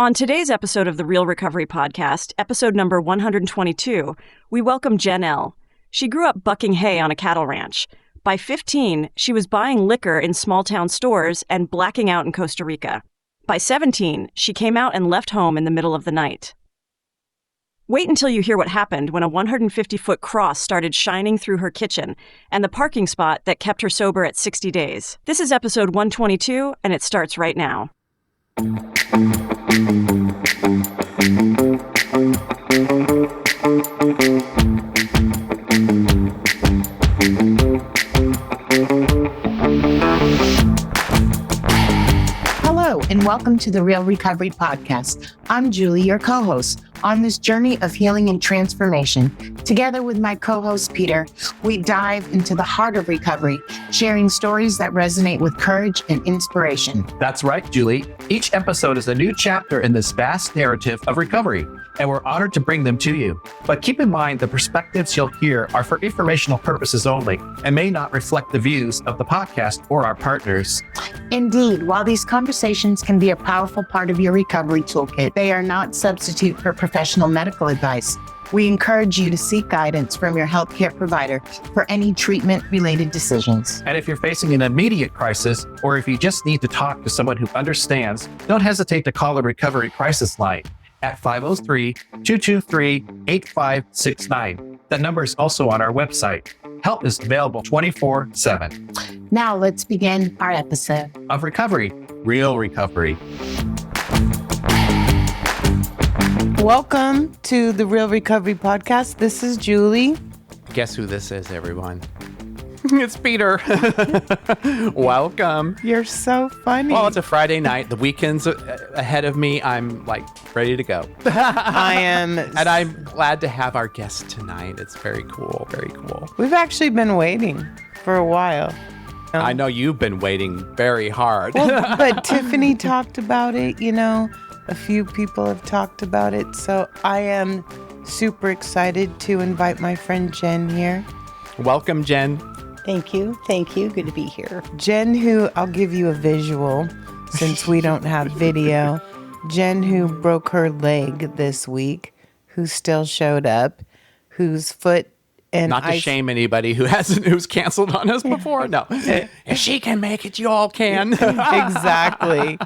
On today's episode of the Real Recovery Podcast, episode number 122, we welcome Jen L. She grew up bucking hay on a cattle ranch. By 15, she was buying liquor in small-town stores and blacking out in Costa Rica. By 17, she came out and left home in the middle of the night. Wait until you hear what happened when a 150-foot cross started shining through her kitchen and the parking spot that kept her sober at 60 days. This is episode 122, and it starts right now. Hello, and welcome to the Real Recovery Podcast. I'm Julie, your co-host, on this journey of healing and transformation. Together with my co-host, Peter, we dive into the heart of recovery, sharing stories that resonate with courage and inspiration. That's right, Julie. Each episode is a new chapter in this vast narrative of recovery, and we're honored to bring them to you. But keep in mind, the perspectives you'll hear are for informational purposes only and may not reflect the views of the podcast or our partners. Indeed, while these conversations can be a powerful part of your recovery toolkit, they are not substitute for professional medical advice. We encourage you to seek guidance from your healthcare provider for any treatment-related decisions. And if you're facing an immediate crisis, or if you just need to talk to someone who understands, don't hesitate to call a recovery crisis line at 503-223-8569. That number is also on our website. Help is available 24/7. Now let's begin our episode of recovery, real recovery. Welcome to the Real Recovery Podcast. This is Julie. Guess who this is, everyone? It's Peter. Welcome. You're so funny. Well, it's a Friday night. The weekend's ahead of me. I'm like ready to go. I am. And I'm glad to have our guest tonight. It's very cool. Very cool. We've actually been waiting for a while. I know you've been waiting very hard. Well, but Tiffany talked about it, you know. A few people have talked about it. So I am super excited to invite my friend Jen here. Welcome, Jen. Thank you. Thank you. Good to be here. Jen, who I'll give you a visual since we don't have video. Jen, who broke her leg this week, who still showed up, whose foot and not to shame anybody who's canceled on us before. No, if she can make it, you all can. Exactly.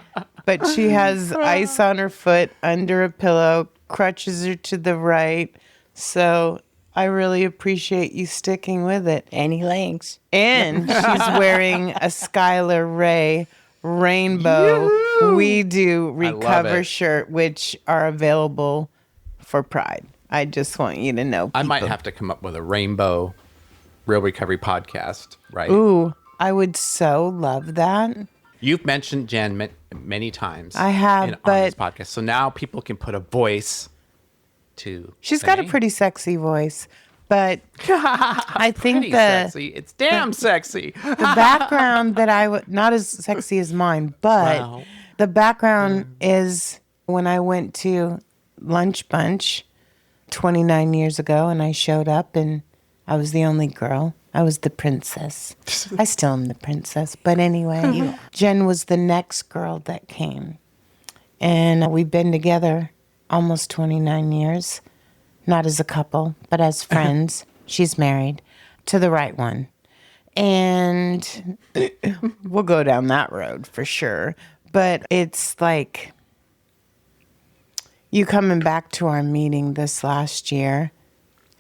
But she has ice on her foot under a pillow, crutches her to the right. So I really appreciate you sticking with it. Any lengths. And she's wearing a Skylar Ray rainbow Yoo-hoo! We Do Recover shirt, which are available for Pride. I just want you to know. I might have to come up with a rainbow Real Recovery Podcast, right? Ooh, I would so love that. You've mentioned Jen many times. I have, on this podcast. So now people can put a voice to. She's got a pretty sexy voice, but I think sexy. It's damn sexy. The background that not as sexy as mine, but the background is when I went to Lunch Bunch 29 years ago, and I showed up, and I was the only girl. I was the princess. I still am the princess. But anyway, Jen was the next girl that came. And we've been together almost 29 years. Not as a couple, but as friends. She's married to the right one. And we'll go down that road for sure. But it's like you coming back to our meeting this last year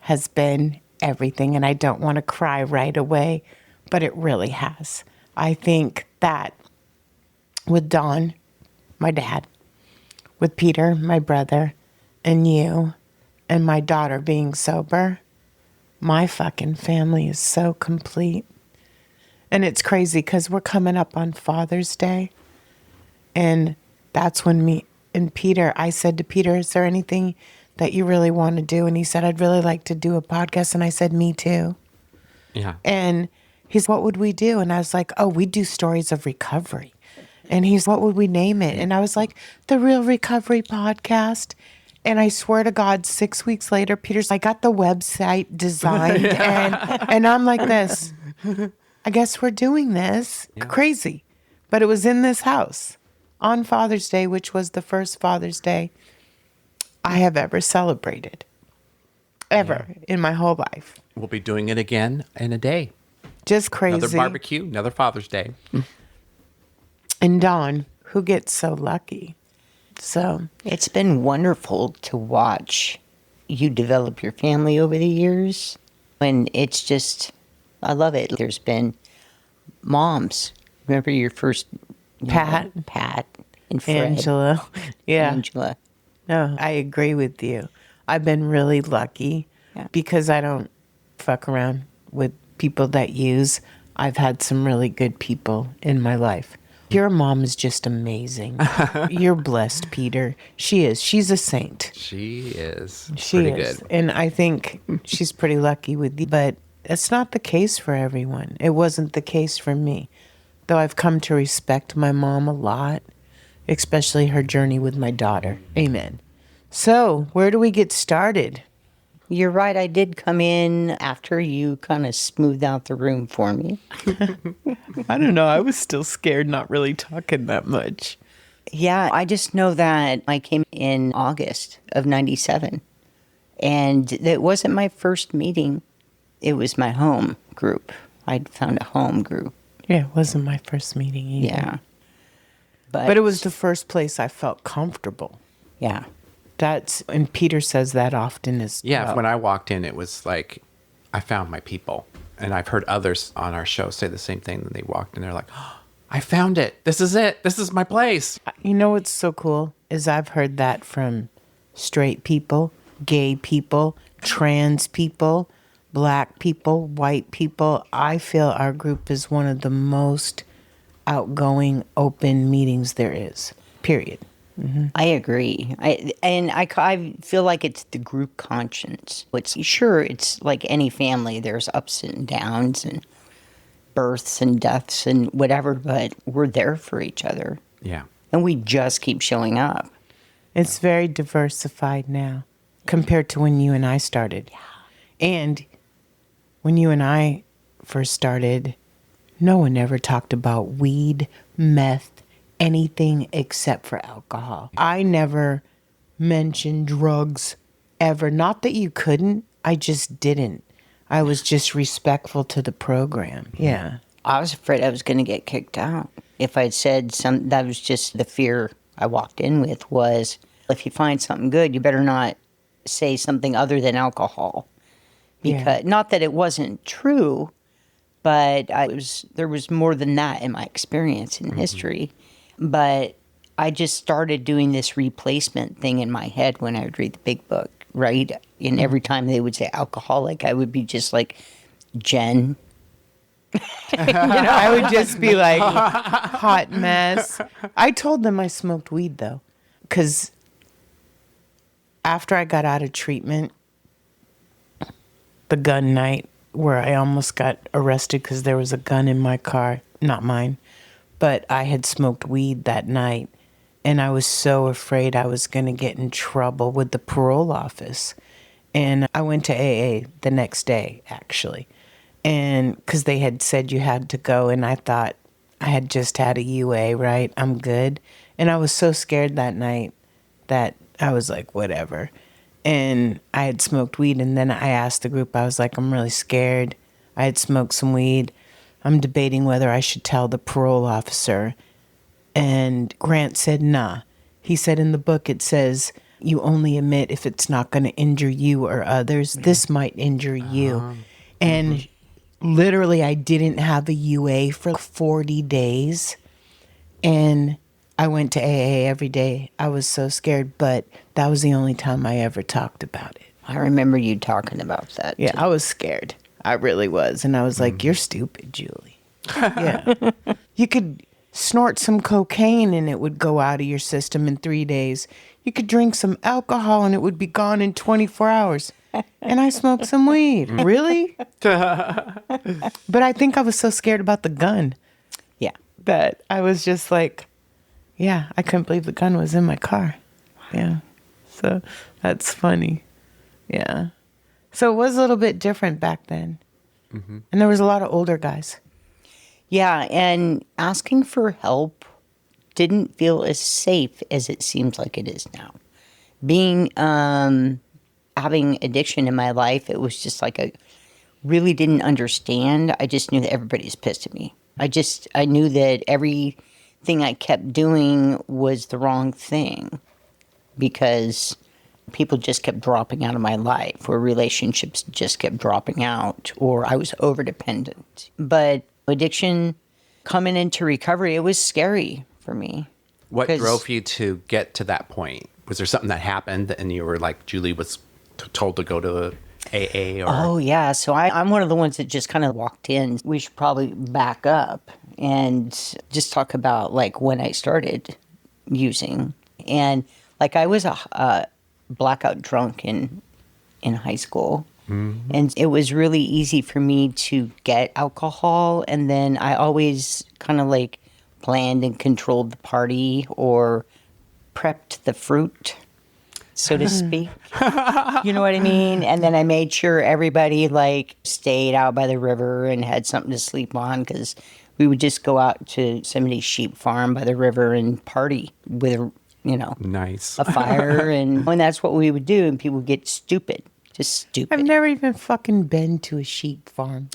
has been everything, and I don't want to cry right away, but it really has. I think that with Don, my dad, with Peter, my brother, and you, and my daughter being sober, my fucking family is so complete. And it's crazy because we're coming up on Father's Day, and that's when me and Peter, I said to Peter, is there anything that you really want to do? And he said, I'd really like to do a podcast. And I said, me too. Yeah. And he's, what would we do? And I was like, oh, we do stories of recovery. And he's, what would we name it? And I was like, the Real Recovery Podcast. And I swear to God, 6 weeks later, Peter's, I got the website designed. and I'm like this, I guess we're doing this. Yeah. Crazy. But it was in this house. on Father's Day, which was the first Father's Day I have ever celebrated. Ever in my whole life. We'll be doing it again in a day. Just crazy. Another barbecue, another Father's Day. And Dawn, who gets so lucky. So It's been wonderful to watch you develop your family over the years. And it's just, I love it. There's been moms. Remember your first Pat. Pat and Fred. Angela. Yeah. Angela. No, I agree with you. I've been really lucky because I don't fuck around with people that use. I've had some really good people in my life. Your mom is just amazing. You're blessed, Peter. She is. She's a saint. She is. She pretty is. good. And I think she's pretty lucky with you. But it's not the case for everyone. It wasn't the case for me. Though I've come to respect my mom a lot, especially her journey with my daughter. Amen. So, where do we get started? You're right. I did come in after you kind of smoothed out the room for me. I don't know. I was still scared, not really talking that much. Yeah, I just know that I came in August of 97. And it wasn't my first meeting. It was my home group. I'd found a home group. Yeah, it wasn't my first meeting either. Yeah. But it was the first place I felt comfortable. Yeah. And Peter says that often as Yeah, well. when I walked in, it was like I found my people. And I've heard others on our show say the same thing. When they walked in, they're like, oh, I found it. This is it. This is my place. You know what's so cool is I've heard that from straight people, gay people, trans people, black people, white people. I feel our group is one of the most outgoing, open meetings there is, period. Mm-hmm. I agree. I feel like it's the group conscience. It's like any family. There's ups and downs and births and deaths and whatever, but we're there for each other. Yeah. And we just keep showing up. It's very diversified now compared to when you and I started. Yeah. And when you and I first started, no one ever talked about weed, meth, anything except for alcohol. I never mentioned drugs ever. Not that you couldn't, I just didn't. I was just respectful to the program. Yeah. I was afraid I was going to get kicked out. If I'd said something, that was just the fear I walked in with was, if you find something good, you better not say something other than alcohol. Because, not that it wasn't true, but there was more than that in my experience in history. But I just started doing this replacement thing in my head when I would read the big book, right? And every time they would say alcoholic, I would be just like, Jen. I would just be like, hot mess. I told them I smoked weed, though, because after I got out of treatment, the gun night where I almost got arrested because there was a gun in my car, not mine, but I had smoked weed that night, and I was so afraid I was going to get in trouble with the parole office. And I went to AA the next day, actually, and because they had said you had to go, and I thought I had just had a UA, right? I'm good. And I was so scared that night that I was like, whatever. And I had smoked weed, and then I asked the group, I was like, I'm really scared. I had smoked some weed. I'm debating whether I should tell the parole officer. And Grant said, nah. He said in the book, it says, you only admit if it's not going to injure you or others. This might injure you. And literally, I didn't have a UA for 40 days. And I went to AA every day. I was so scared, but that was the only time I ever talked about it. I remember you talking about that. Yeah, I was scared. I really was. And I was like, you're stupid, Julie. Yeah. You could snort some cocaine and it would go out of your system in 3 days. You could drink some alcohol and it would be gone in 24 hours. And I smoked some weed. Really? But I think I was so scared about the gun. Yeah. That I was just like, yeah, I couldn't believe the gun was in my car. Yeah. So that's funny. Yeah. So it was a little bit different back then. Mm-hmm. And there was a lot of older guys. Yeah, and asking for help didn't feel as safe as it seems like it is now. Being, having addiction in my life, it was just like I really didn't understand. I just knew that everybody's pissed at me. I knew that everything I kept doing was the wrong thing because people just kept dropping out of my life, or relationships just kept dropping out, or I was overdependent. But addiction, coming into recovery, it was scary for me. What drove you to get to that point? Was there something that happened and you were like, Julie was told to go to AA? Or... Oh, yeah. So I'm one of the ones that just kind of walked in. We should probably back up and just talk about like when I started using. And like I was a blackout drunk in high school. Mm-hmm. And it was really easy for me to get alcohol. And then I always kind of like planned and controlled the party or prepped the fruit, so to speak. You know what I mean? And then I made sure everybody like stayed out by the river and had something to sleep on, because we would just go out to somebody's sheep farm by the river and party with, nice. a fire. And that's what we would do. And people would get stupid. Just stupid. I've never even fucking been to a sheep farm.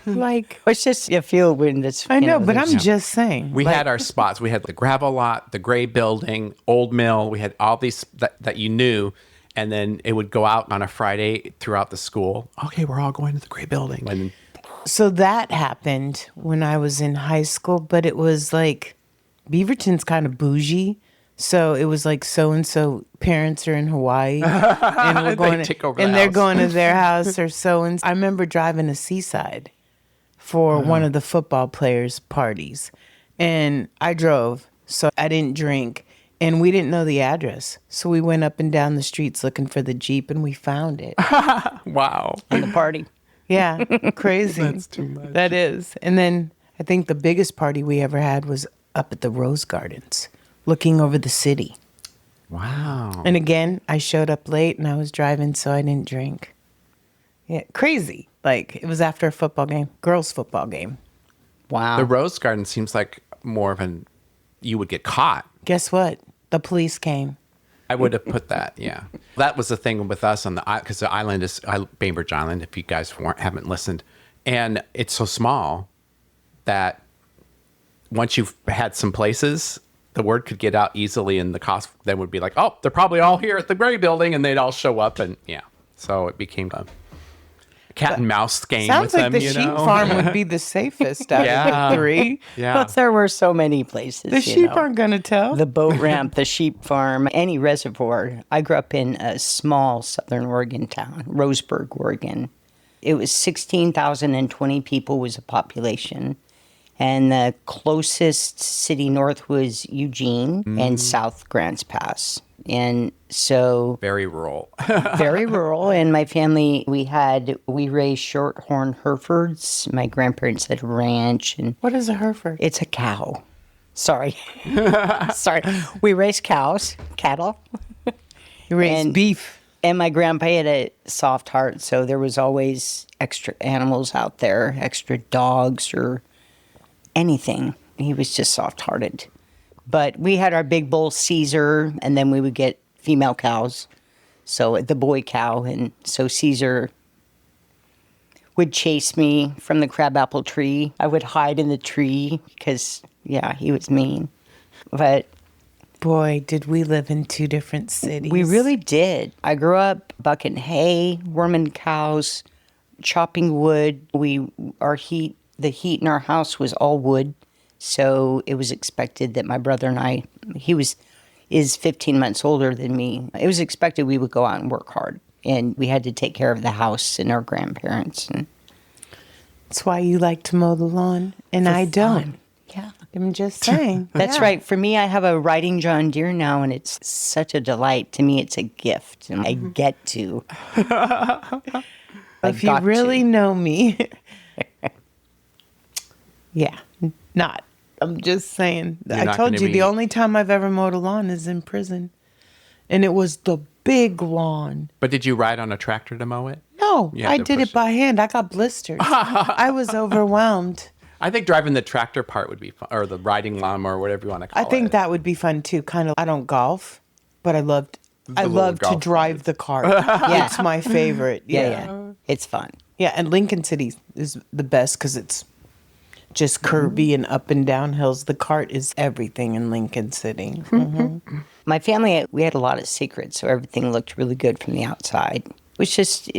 Like, it's just a field when that's. I know, but I'm just saying. We had our spots. We had the gravel lot, the gray building, old mill. We had all these that you knew. And then it would go out on a Friday throughout the school. Okay, we're all going to the gray building. And so that happened when I was in high school, but it was like Beaverton's kind of bougie. So it was like so-and-so parents are in Hawaii and we're going they're going to their house or so. I remember driving to Seaside for one of the football players' parties. And I drove, so I didn't drink. And we didn't know the address. So we went up and down the streets looking for the Jeep, and we found it. Wow. In the party. Yeah, crazy. That's too much. That is. And then I think the biggest party we ever had was up at the Rose Gardens, looking over the city. Wow. And again, I showed up late and I was driving, so I didn't drink. Yeah, crazy. Like, it was after a football game, girls' football game. Wow. The Rose Garden seems like more of you would get caught. Guess what? The police came. I would have put that, yeah. That was the thing with us on the island, because the island is Bainbridge Island, if you guys haven't listened. And it's so small that once you've had some places, the word could get out easily, and the cost then would be like, oh, they're probably all here at the gray building, and they'd all show up, and yeah. So it became a cat and mouse game with them, Sounds like the sheep farm would be the safest out of the three. Yeah. But there were so many places. The sheep aren't going to tell. The boat ramp, the sheep farm, any reservoir. I grew up in a small southern Oregon town, Roseburg, Oregon. It was 16,020 people was a population. And the closest city north was Eugene and South Grants Pass. And so... Very rural. Very rural. And my family, we raised shorthorn Herefords. My grandparents had a ranch. And What is a Hereford? it's a cow. Sorry. Sorry. We raised cows, cattle. You raised beef. And my grandpa had a soft heart, so there was always extra animals out there, extra dogs or anything. He was just soft-hearted. But we had our big bull Caesar, and then we would get female cows. So the boy cow, and so Caesar would chase me from the crabapple tree. I would hide in the tree because, yeah, he was mean. But boy, did we live in two different cities. We really did. I grew up bucking hay, worming cows, chopping wood. The heat in our house was all wood. So it was expected that my brother and I, is 15 months older than me. It was expected we would go out and work hard. And we had to take care of the house and our grandparents. And that's why you like to mow the lawn and I don't. Yeah. I'm just saying. That's right. For me, I have a riding John Deere now, and it's such a delight. To me, it's a gift, and I get to. If you really know me. Yeah, not. I'm just saying. I told you the only time I've ever mowed a lawn is in prison. And it was the big lawn. But did you ride on a tractor to mow it? No, I did it by hand. I got blisters. I was overwhelmed. I think driving the tractor part would be fun, or the riding lawnmower, whatever you want to call it. I think that would be fun too. Kind of, I don't golf, but I love little to golf drive carts. the cart. It's my favorite. Yeah. It's fun. Yeah, and Lincoln City is the best because it's just curvy and up and down hills. The cart is everything in Lincoln City. My family, we had a lot of secrets, so everything looked really good from the outside. It was just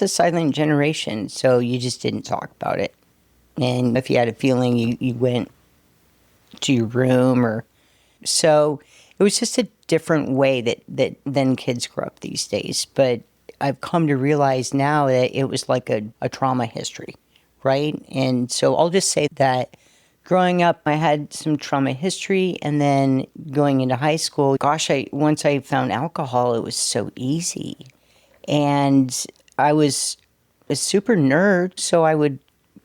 a silent generation, so you just didn't talk about it. And if you had a feeling, you went to your room, or so it was just a different way that then kids grow up these days. But I've come to realize now that it was like a trauma history, right? And so I'll just say that growing up, I had some trauma history, and then going into high school, gosh, once I found alcohol, it was so easy. And I was a super nerd, so it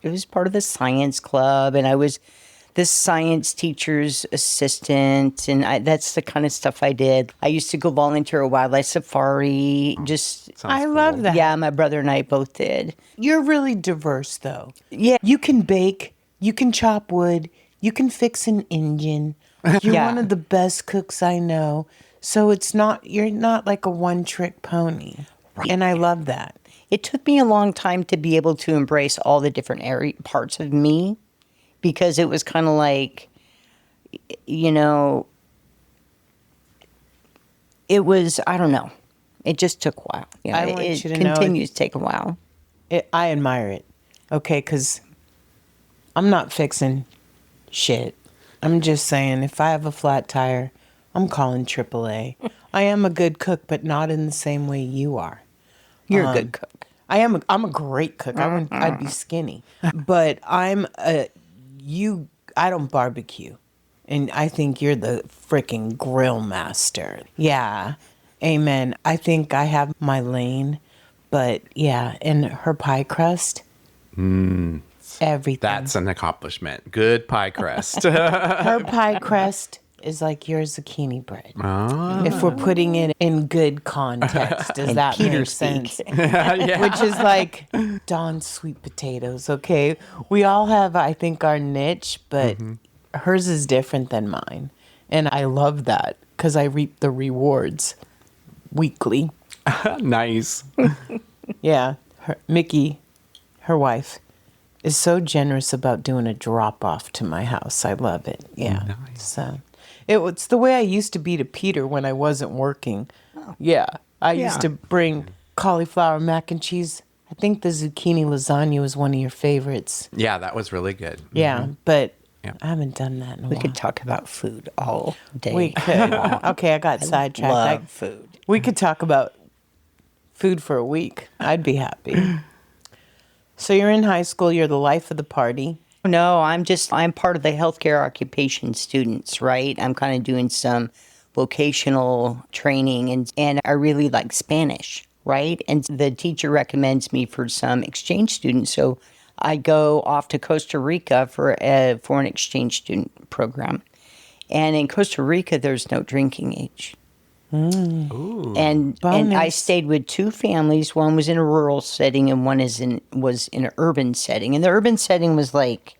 was part of the science club, and I was the science teacher's assistant, and that's the kind of stuff I did. I used to go volunteer at wildlife safari. I love that. Yeah, my brother and I both did. You're really diverse, though. Yeah. You can bake, you can chop wood, you can fix an engine. You're Yeah. one of the best cooks I know. So you're not like a one-trick pony. Right. And I love that. It took me a long time to be able to embrace all the different parts of me, because it was kind of like, it was, I don't know. It just took a while. I want it you to know continues to take a while. I admire it. Okay, because I'm not fixing shit. I'm just saying, if I have a flat tire, I'm calling AAA. I am a good cook, but not in the same way you are. You're a good cook. I'm a great cook. I'd be skinny, but I don't barbecue, and I think you're the freaking grill master. Yeah, amen. I think I have my lane, but yeah, and her pie crust, everything. That's an accomplishment. Good pie crust. Her pie crust is like your zucchini bread. If we're putting it in good context, does that make sense? Which is like Dawn's sweet potatoes, okay? We all have, I think, our niche, but hers is different than mine. And I love that because I reap the rewards weekly. Nice. Yeah. Mickey, her wife, is so generous about doing a drop-off to my house. I love it. Yeah. Nice. So it's the way I used to be to Peter when I wasn't working. Yeah. I used to bring cauliflower mac and cheese. I think the zucchini lasagna was one of your favorites. Yeah, that was really good. Yeah, but Yeah. I haven't done that in a We while. could talk about food all day. We could. Okay, I got sidetracked. Love food. We could talk about food for a week. I'd be happy. So you're in high school. You're the life of the party. No, I'm part of the healthcare occupation students, right? I'm kind of doing some vocational training, and I really like Spanish, right? And the teacher recommends me for some exchange students. So I go off to Costa Rica for a foreign exchange student program. And in Costa Rica, there's no drinking age. And I Bonus. stayed with two families. One was in a rural setting, and one was in an urban setting. And the urban setting was like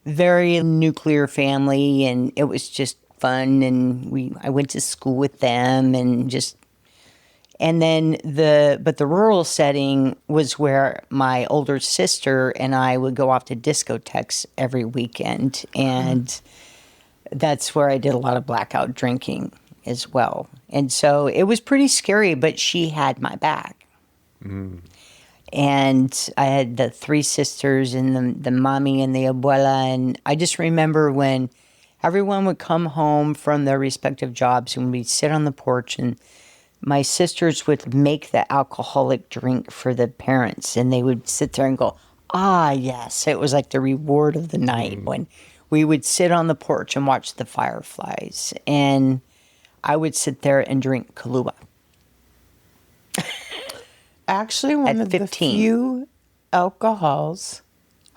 very nuclear family, and it was just fun. And I went to school with them, and then the rural setting was where my older sister and I would go off to discotheques every weekend, and that's where I did a lot of blackout drinking as well. And so it was pretty scary, but she had my back. And I had the three sisters and the mommy and the abuela. And I just remember when everyone would come home from their respective jobs, and we'd sit on the porch, and my sisters would make the alcoholic drink for the parents, and they would sit there and go, ah, yes. It was like the reward of the night when we would sit on the porch and watch the fireflies. And I would sit there and drink Kahlua. Actually, one At of the 15. few alcohols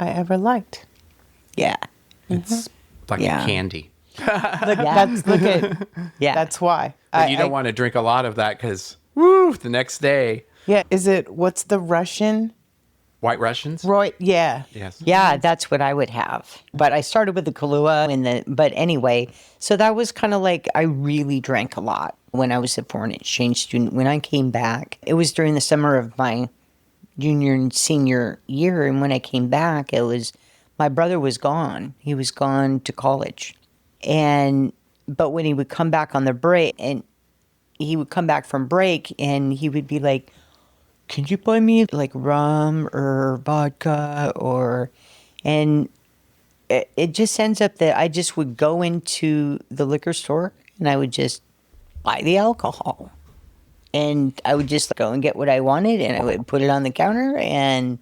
I ever liked. Yeah. It's like Yeah. a candy. Look at Yeah. that's why. But you don't want to drink a lot of that because, woo, the next day. Yeah, what's the Russian White Russians? Roy, yeah. Yes. Yeah, that's what I would have. But I started with the Kahlua but anyway, so that was kind of like I really drank a lot when I was a foreign exchange student. When I came back, it was during the summer of my junior and senior year, and when I came back, it was my brother was gone. He was gone to college. But when he would come back on the break, and he would come back from break and he would be like, "Can you buy me like rum or vodka and it just ends up that I just would go into the liquor store and I would just buy the alcohol. And I would just go and get what I wanted and I would put it on the counter and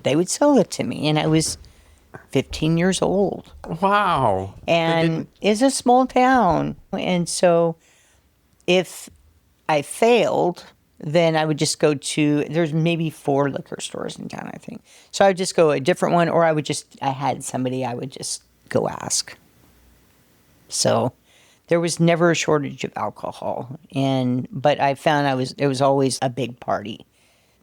they would sell it to me. And I was 15 years old. Wow. And it's a small town. And so if I failed, then I would just go to, there's maybe 4 liquor stores in town, I think. So I would just go a different one, or I had somebody I would just go ask. So there was never a shortage of alcohol. But I found it was always a big party.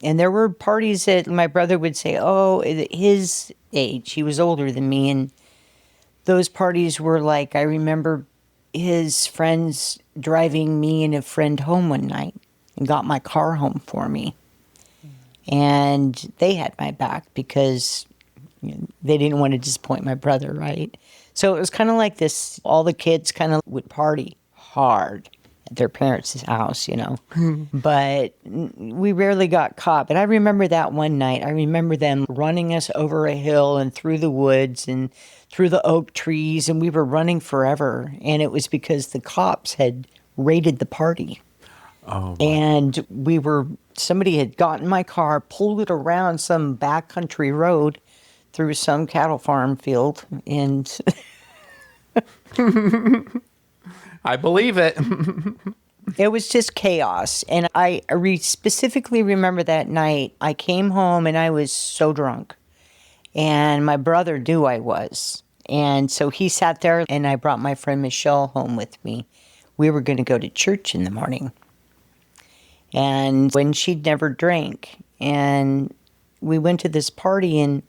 And there were parties that my brother would say, oh, his age, he was older than me. And those parties were like, I remember his friends driving me and a friend home one night and got my car home for me. And they had my back because they didn't want to disappoint my brother, right? So it was kind of like this, all the kids kind of would party hard at their parents' house, But we rarely got caught. But I remember that one night. I remember them running us over a hill and through the woods and through the oak trees, and we were running forever. And it was because the cops had raided the party. Oh, and somebody had gotten my car, pulled it around some backcountry road through some cattle farm field, and I believe it. it was just chaos. And I specifically remember that night, I came home and I was so drunk. And my brother knew I was. And so he sat there, and I brought my friend Michelle home with me. We were going to go to church in the morning. And when she'd never drank, and we went to this party, and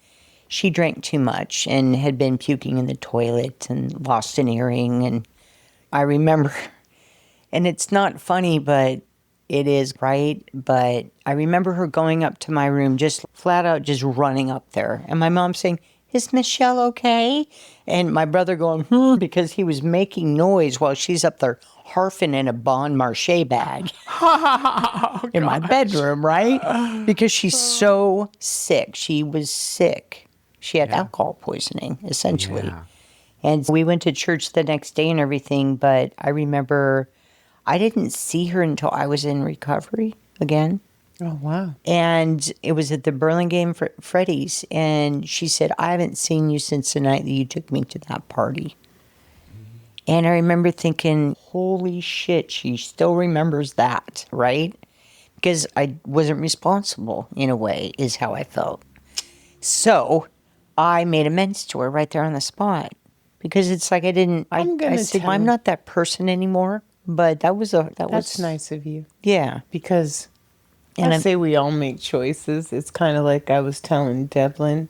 she drank too much and had been puking in the toilet and lost an earring. And I remember, and it's not funny, but it is, right? But I remember her going up to my room, just flat out just running up there. And my mom saying, "Is Michelle okay?" And my brother going, because he was making noise while she's up there harfing in a Bon Marché bag in my bedroom, right? Because she's so sick. She was sick. She had alcohol poisoning, essentially. Yeah. And we went to church the next day and everything, but I remember I didn't see her until I was in recovery again. Oh, wow. And it was at the Burlingame Freddy's, and she said, "I haven't seen you since the night that you took me to that party." And I remember thinking, holy shit, she still remembers that, right? Because I wasn't responsible, in a way, is how I felt. So I made amends to her right there on the spot. Because it's like I said, I'm not that person anymore. But That's nice of you. Yeah. Because I say we all make choices. It's kind of like I was telling Devlin.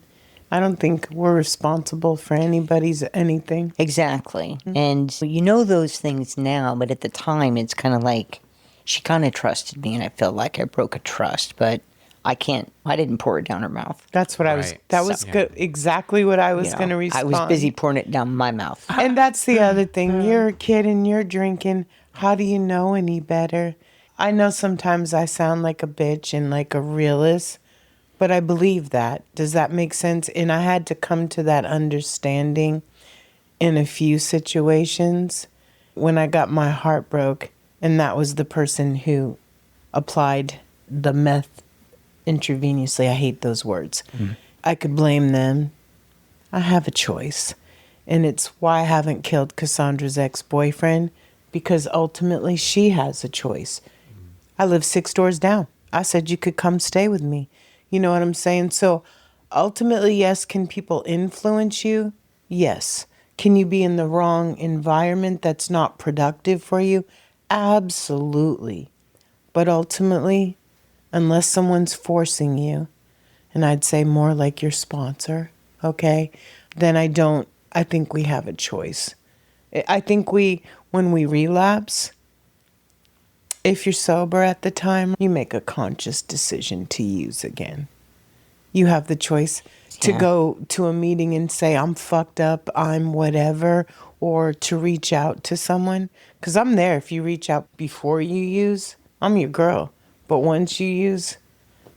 I don't think we're responsible for anybody's anything. Exactly. Mm-hmm. And you know those things now, but at the time it's kind of like she kind of trusted me and I felt like I broke a trust, but I didn't pour it down her mouth. That's what good. Exactly what I was going to respond. I was busy pouring it down my mouth. And that's the other thing. You're a kid and you're drinking. How do you know any better? I know sometimes I sound like a bitch and like a realist, but I believe that. Does that make sense? And I had to come to that understanding in a few situations when I got my heart broke, and that was the person who applied the meth intravenously. I hate those words. I could blame them. I have a choice. And it's why I haven't killed Cassandra's ex-boyfriend, because ultimately she has a choice. I live 6 doors down. I said you could come stay with me. You know what I'm saying? So ultimately, yes, can people influence you? Yes. Can you be in the wrong environment that's not productive for you? Absolutely. But ultimately, unless someone's forcing you, and I'd say more like your sponsor, okay, then I think we have a choice. I think when we relapse, if you're sober at the time, you make a conscious decision to use again. You have the choice to go to a meeting and say, I'm fucked up, I'm whatever, or to reach out to someone. Because I'm there. If you reach out before you use, I'm your girl. But once you use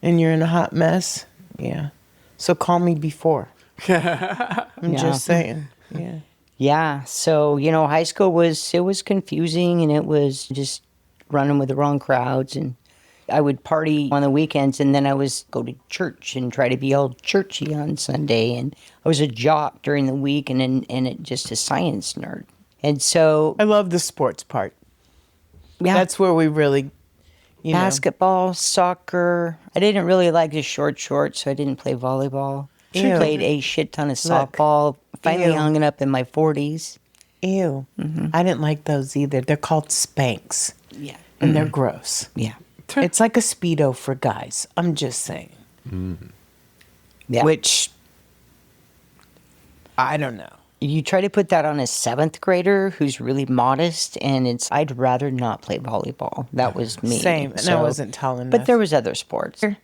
and you're in a hot mess, yeah. So call me before. I'm just saying. Yeah. Yeah. So, high school was confusing, and it was just running with the wrong crowds, and I would party on the weekends, and then I was go to church and try to be all churchy on Sunday, and I was a jock during the week, and just a science nerd. And so I love the sports part. yeah, That's where we really, basketball, soccer. I didn't really like the short shorts, so I didn't play volleyball. Ew. Played a shit ton of softball. Finally Ew. hung it up in my 40s. Ew. I didn't like those either. They're called Spanx. Yeah. And they're gross. Yeah. It's like a Speedo for guys. I'm just saying. Yeah. Which, I don't know. You try to put that on a 7th grader who's really modest, and I'd rather not play volleyball. That was me. Same. And I wasn't tall enough. But there was other sports. Do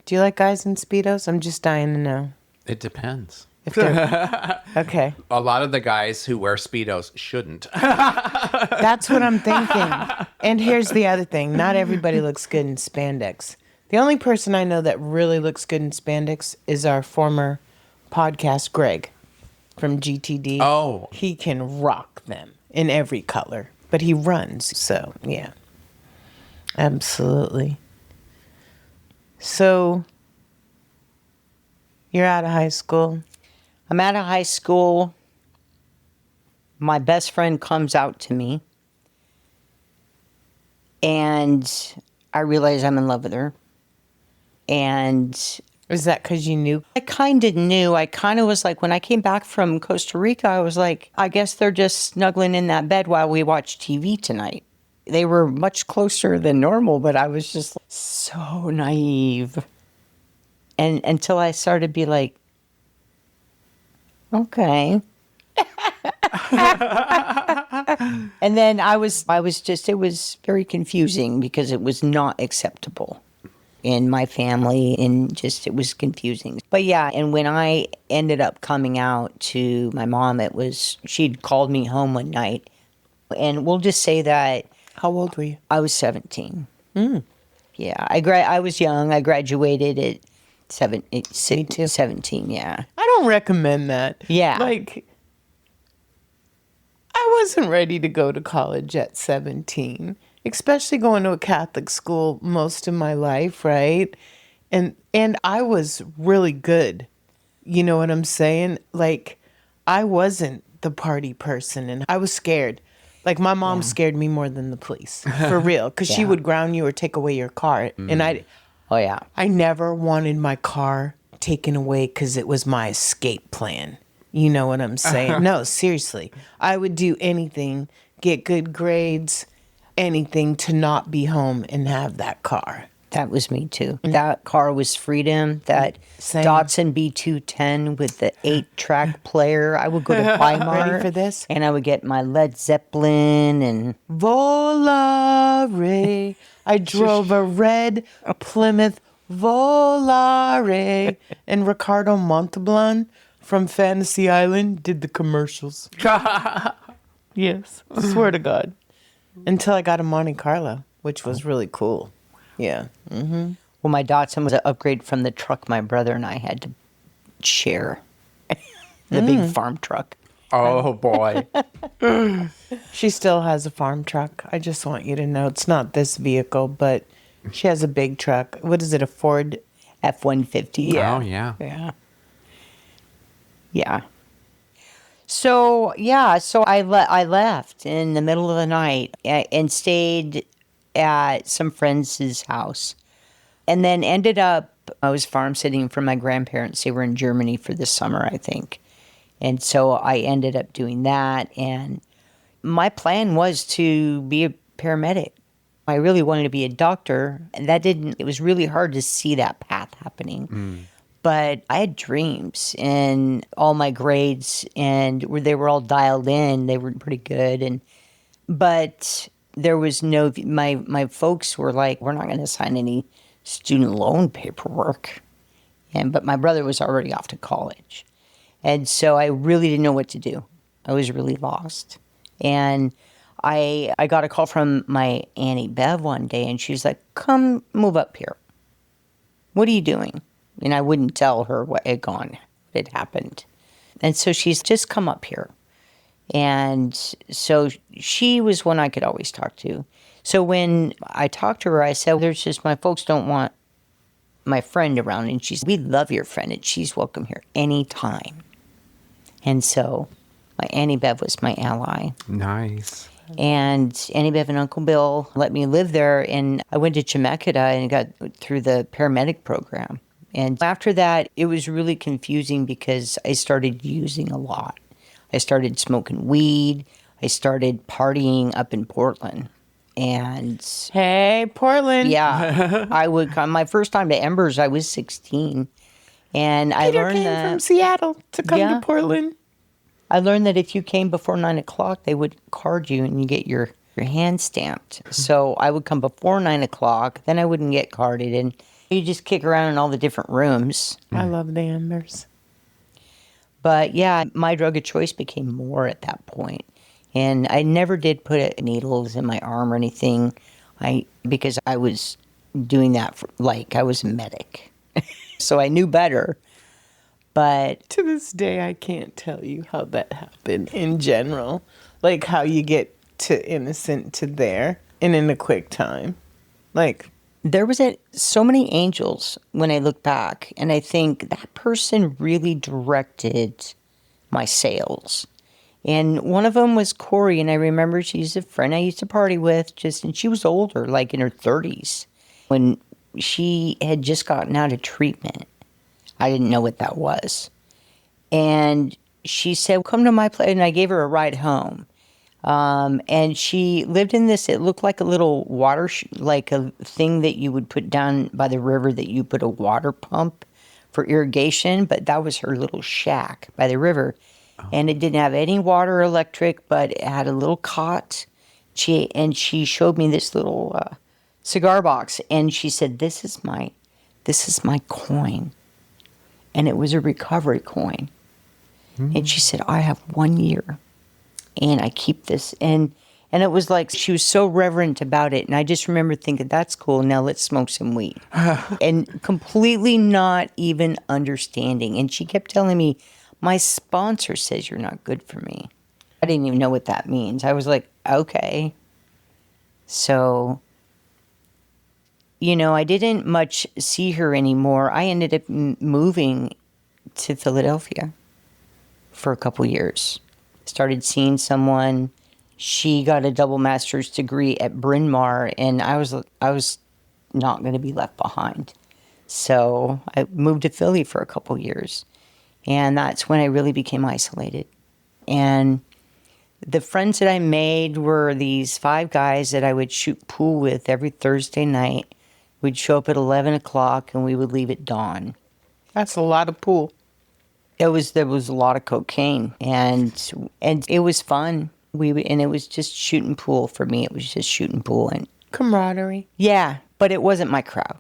you like guys in Speedos? I'm just dying to know. It depends. If they're okay. A lot of the guys who wear Speedos shouldn't. That's what I'm thinking. And here's the other thing. Not everybody looks good in spandex. The only person I know that really looks good in spandex is our former podcast, Greg, from GTD. Oh. He can rock them in every color, but he runs. So, yeah. Absolutely. So, you're out of high school. I'm out of high school. My best friend comes out to me, and I realize I'm in love with her. And Is that because you knew? I kind of knew. I kind of was like, when I came back from Costa Rica, I was like, I guess they're just snuggling in that bed while we watch TV tonight. They were much closer than normal, but I was just so naive. And until I started to be like, okay. And then I was just, it was very confusing because it was not acceptable in my family, and just, it was confusing. But yeah, and when I ended up coming out to my mom, she'd called me home one night, and we'll just say that. How old were you? I was 17. Yeah, I was young. I graduated at 17, yeah. I don't recommend that. Yeah. Like, I wasn't ready to go to college at 17, especially going to a Catholic school most of my life, right? And I was really good. You know what I'm saying? Like, I wasn't the party person, and I was scared. Like, my mom scared me more than the police, for real, because she would ground you or take away your car. And Oh, yeah. I never wanted my car taken away because it was my escape plan. You know what I'm saying? No, seriously. I would do anything, get good grades, anything to not be home and have that car. That was me too. That car was freedom. That Same. Datsun B210 with the 8-track player. I would go to Weimar. Ready for this? And I would get my Led Zeppelin and Volare. I drove a red Plymouth Volare. And Ricardo Montalban from Fantasy Island did the commercials. Yes, swear to God. Until I got a Monte Carlo, which was really cool. Yeah. well, my Datsun was an upgrade from the truck my brother and I had to share. The big farm truck. Oh, boy. She still has a farm truck. I just want you to know it's not this vehicle, but she has a big truck. What is it, a Ford? F-150. Oh, yeah. Yeah. Yeah. So I left in the middle of the night and stayed at some friends' house, and then ended up, I was farm sitting for my grandparents. They were in Germany for the summer, I think. And so I ended up doing that, and my plan was to be a paramedic. I really wanted to be a doctor, and it was really hard to see that path happening. But I had dreams and all my grades, and they were all dialed in. They were pretty good. But there was no, my folks were like, we're not going to sign any student loan paperwork. But my brother was already off to college. And so I really didn't know what to do. I was really lost. And I got a call from my Auntie Bev one day, and she's like, come move up here. What are you doing? And I wouldn't tell her what had happened. And so she's just come up here. And so she was one I could always talk to. So when I talked to her, I said, there's just, my folks don't want my friend around. And she said, we love your friend, and she's welcome here anytime. And so my Auntie Bev was my ally. Nice. And Auntie Bev and Uncle Bill let me live there. And I went to Chemeketa and got through the paramedic program. And after that, it was really confusing because I started using a lot. I started smoking weed. I started partying up in Portland. And Hey, Portland. yeah, I would come. My first time to Embers, I was 16. And I Peter learned came that from Seattle to come Yeah. to Portland. I learned that if you came before 9 o'clock, they would card you and you get your hand stamped. So I would come before 9 o'clock, then I wouldn't get carded, and you just kick around in all the different rooms. I love the Embers. But yeah, my drug of choice became more at that point. And I never did put needles in my arm or anything, because I was doing that like I was a medic. So I knew better. But To this day, I can't tell you how that happened in general. Like how you get to innocent to there and in a quick time. Like, there was so many angels when I look back, and I think that person really directed my sales. And one of them was Corey, and I remember she's a friend I used to party with, and she was older, like in her 30s, when she had just gotten out of treatment. I didn't know what that was. And she said, come to my place, and I gave her a ride home. And she lived in this, it looked like a little water, like a thing that you would put down by the river that you put a water pump for irrigation, but that was her little shack by the river. Oh. And it didn't have any water or electric, but it had a little cot. And she showed me this little cigar box, and she said, this is my coin. And it was a recovery coin. Mm-hmm. And she said, I have 1 year. And I keep this. And it was like, she was so reverent about it. And I just remember thinking, that's cool. Now let's smoke some weed. And completely not even understanding. And she kept telling me, my sponsor says you're not good for me. I didn't even know what that means. I was like, okay. So, I didn't much see her anymore. I ended up moving to Philadelphia for a couple years. Started seeing someone. She got a double master's degree at Bryn Mawr, and I was not going to be left behind. So I moved to Philly for a couple years, and that's when I really became isolated. And the friends that I made were these 5 guys that I would shoot pool with every Thursday night. We'd show up at 11 o'clock, and we would leave at dawn. that's a lot of pool. There was a lot of cocaine, and it was fun. And it was just shooting pool for me. It was just shooting pool and Camaraderie. yeah, but it wasn't my crowd.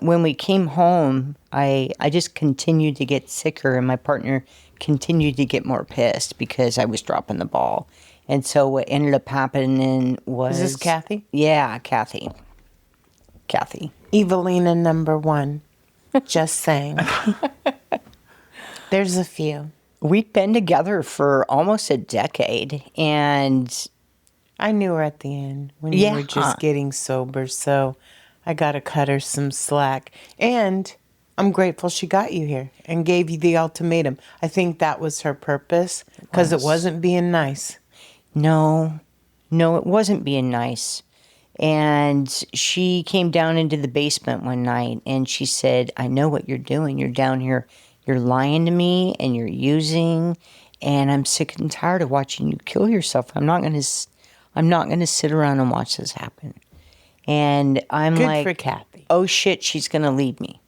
When we came home, I just continued to get sicker, and my partner continued to get more pissed because I was dropping the ball. And so what ended up happening was... Is this Kathy? Yeah, Kathy. Evelina number 1. Just saying. There's a few. We'd been together for almost a decade, and... I knew her at the end when you were just getting sober, so I got to cut her some slack. And I'm grateful she got you here and gave you the ultimatum. I think that was her purpose, because it wasn't being nice. No, it wasn't being nice. And she came down into the basement one night, and she said, I know what you're doing. You're down here. You're lying to me, and you're using, and I'm sick and tired of watching you kill yourself. I'm not going to sit around and watch this happen. And I'm Good like, for Kathy. oh shit, she's going to leave me.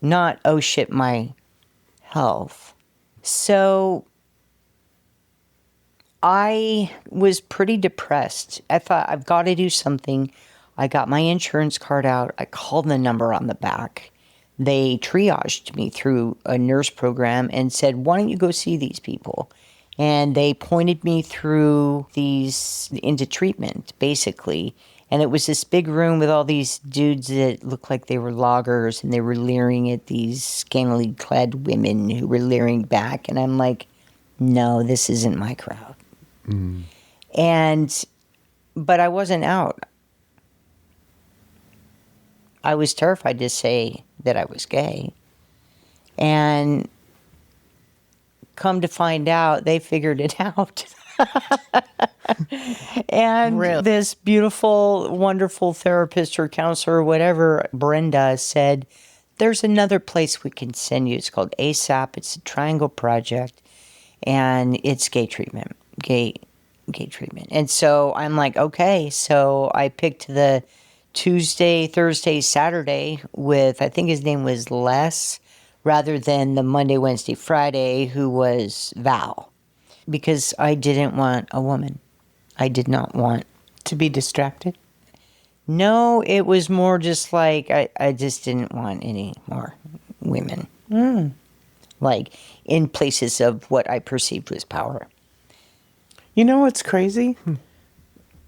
Not, oh shit, my health. So I was pretty depressed. I thought, I've got to do something. I got my insurance card out. I called the number on the back. They triaged me through a nurse program and said, why don't you go see these people? And they pointed me through into treatment, basically. And it was this big room with all these dudes that looked like they were loggers, and they were leering at these scantily clad women who were leering back. And I'm like, no, this isn't my crowd. But I wasn't out. I was terrified to say that I was gay. And come to find out, they figured it out. And Really? This beautiful, wonderful therapist or counselor or whatever, Brenda, said, there's another place we can send you. It's called ASAP. It's a Triangle Project. And it's gay treatment. Gay treatment. And so I'm like, okay. So I picked the Tuesday, Thursday, Saturday with, I think his name was Les, rather than the Monday, Wednesday, Friday, who was Val. Because I didn't want a woman. I did not want. To be distracted? No, it was more just like, I just didn't want any more women. Like, in places of what I perceived was power. You know what's crazy?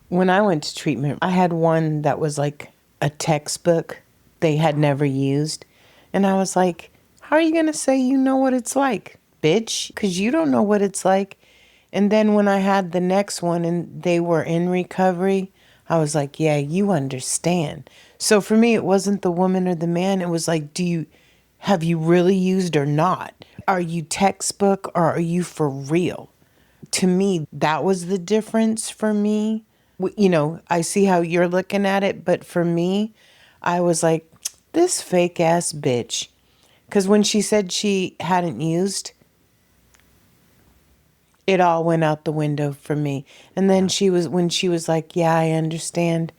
When I went to treatment, I had one that was like a textbook they had never used. And I was like, how are you going to say you know what it's like, bitch? Because you don't know what it's like. And then when I had the next one and they were in recovery, I was like, yeah, you understand. So for me, it wasn't the woman or the man. It was like, have you really used or not? Are you textbook or are you for real? To me, that was the difference for me. You know, I see how you're looking at it, but for me, I was like, this fake ass bitch. Because when she said she hadn't used, it all went out the window for me. And then when she was like, yeah, I understand.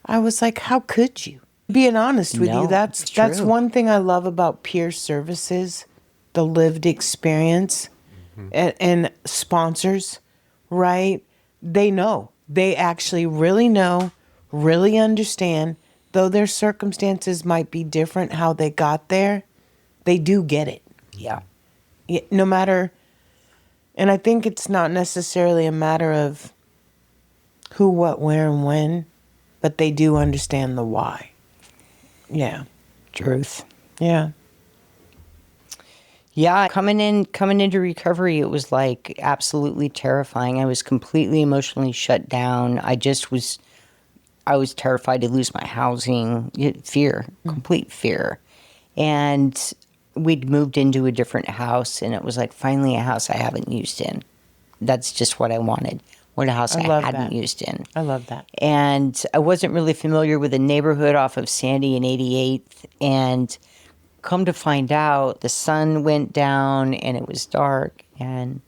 I was like, how could you? Being honest with No, you, that's true. one thing I love about peer services, the lived experience, and sponsors, right? They know. They actually really know, really understand, though their circumstances might be different, how they got there, they do get it. Yeah. No matter, and I think it's not necessarily a matter of who, what, where, and when, but they do understand the why. Yeah. Truth. Yeah. Yeah, coming into recovery, it was like absolutely terrifying. I was completely emotionally shut down. I was terrified to lose my housing. Fear, complete fear. And we'd moved into a different house, and it was like finally a house I haven't used in. That's just what I wanted. What a house I hadn't used in. I love that. And I wasn't really familiar with the neighborhood off of Sandy and 88th, and come to find out, the sun went down and it was dark, and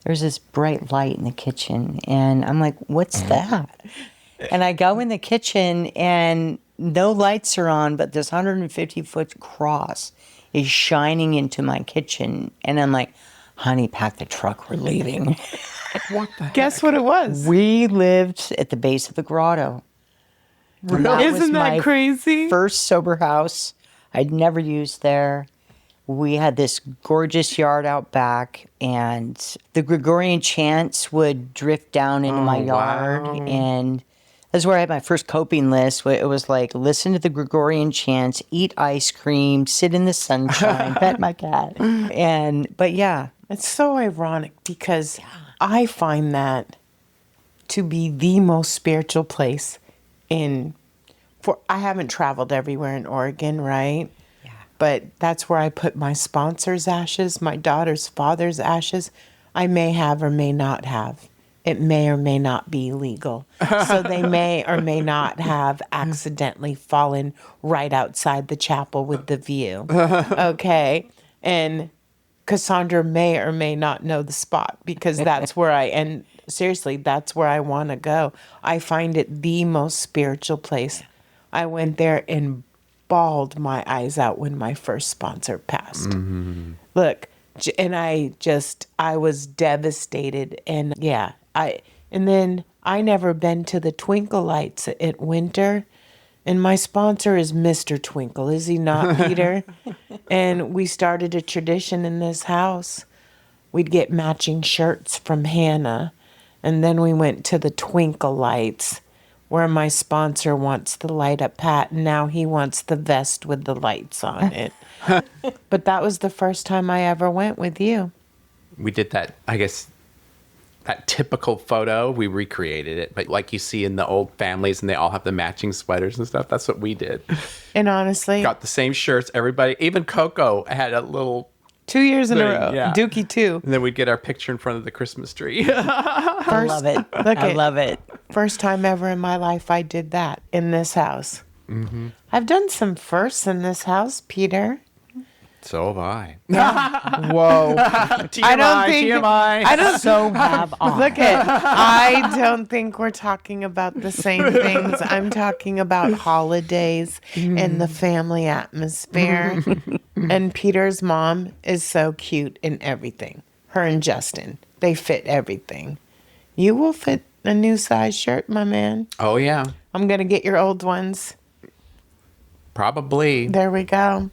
there's this bright light in the kitchen, and I'm like, what's that? And I go in the kitchen and no lights are on, but this 150-foot cross is shining into my kitchen, and I'm like, honey, pack the truck, we're leaving. What the heck? Guess what it was? We lived at the base of the Grotto. Really? Isn't that crazy? First sober house. I'd never used there. We had this gorgeous yard out back, and the Gregorian chants would drift down into my yard. wow. And that's where I had my first coping list. It was like, listen to the Gregorian chants, eat ice cream, sit in the sunshine, pet my cat. But yeah. It's so ironic because I find that to be the most spiritual place I haven't traveled everywhere in Oregon, right? Yeah. But that's where I put my sponsor's ashes, my daughter's father's ashes. I may have or may not have. It may or may not be legal. So they may or may not have accidentally fallen right outside the chapel with the view. Okay. And Cassandra may or may not know the spot because that's where seriously, that's where I want to go. I find it the most spiritual place I went there and bawled my eyes out when my first sponsor passed. Look, and I was devastated. And yeah, and then I never been to the Twinkle Lights at Winter. And my sponsor is Mr. Twinkle, is he not, Peter? And we started a tradition in this house. We'd get matching shirts from Hannah. And then we went to the Twinkle Lights, where my sponsor wants the light up hat, and now he wants the vest with the lights on it. But that was the first time I ever went with you. We did that, I guess, that typical photo. We recreated it, but like you see in the old families, and they all have the matching sweaters and stuff. That's what we did. And honestly, Got the same shirts. Everybody, even Coco had a little 2 years in a thing, row. yeah. Dookie too. And then we'd get our picture in front of the Christmas tree. I love it. I love it. First time ever in my life I did that in this house. I've done some firsts in this house, Peter. So have I. Whoa. TMI, I don't think TMI. I don't So have I. Look at I don't think we're talking about the same things. I'm talking about holidays and the family atmosphere. And Peter's mom is so cute in everything. Her and Justin, they fit everything. You will fit a new size shirt, my man. Oh, yeah. I'm going to get your old ones. Probably. There we go.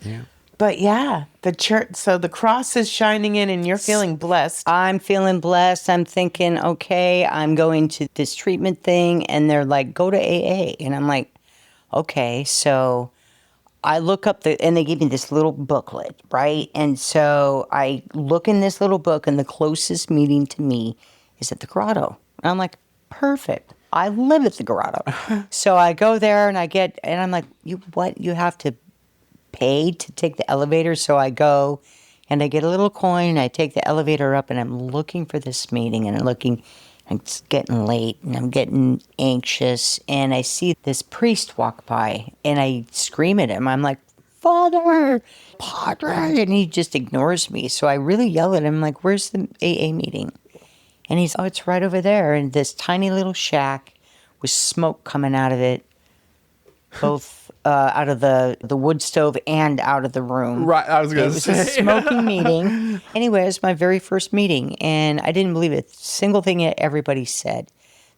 Yeah. But yeah, the church, so the cross is shining in and you're feeling blessed. I'm feeling blessed. I'm thinking, okay, I'm going to this treatment thing. And they're like, go to AA. And I'm like, okay. So I look up and they gave me this little booklet, right? And so I look in this little book, and the closest meeting to me is at the Grotto. And I'm like, perfect. I live at the Grotto. So I go there and I'm like, you have to pay to take the elevator. So I go and I get a little coin and I take the elevator up, and I'm looking for this meeting, and it's getting late and I'm getting anxious, and I see this priest walk by and I scream at him. I'm like, Father, Padre, and he just ignores me. So I really yell at him, like, where's the AA meeting? And he's, oh, it's right over there in this tiny little shack with smoke coming out of it, both out of the wood stove and out of the room. Right, I was going to It was say. a smoking meeting. Anyway, it was my very first meeting, and I didn't believe a single thing that everybody said.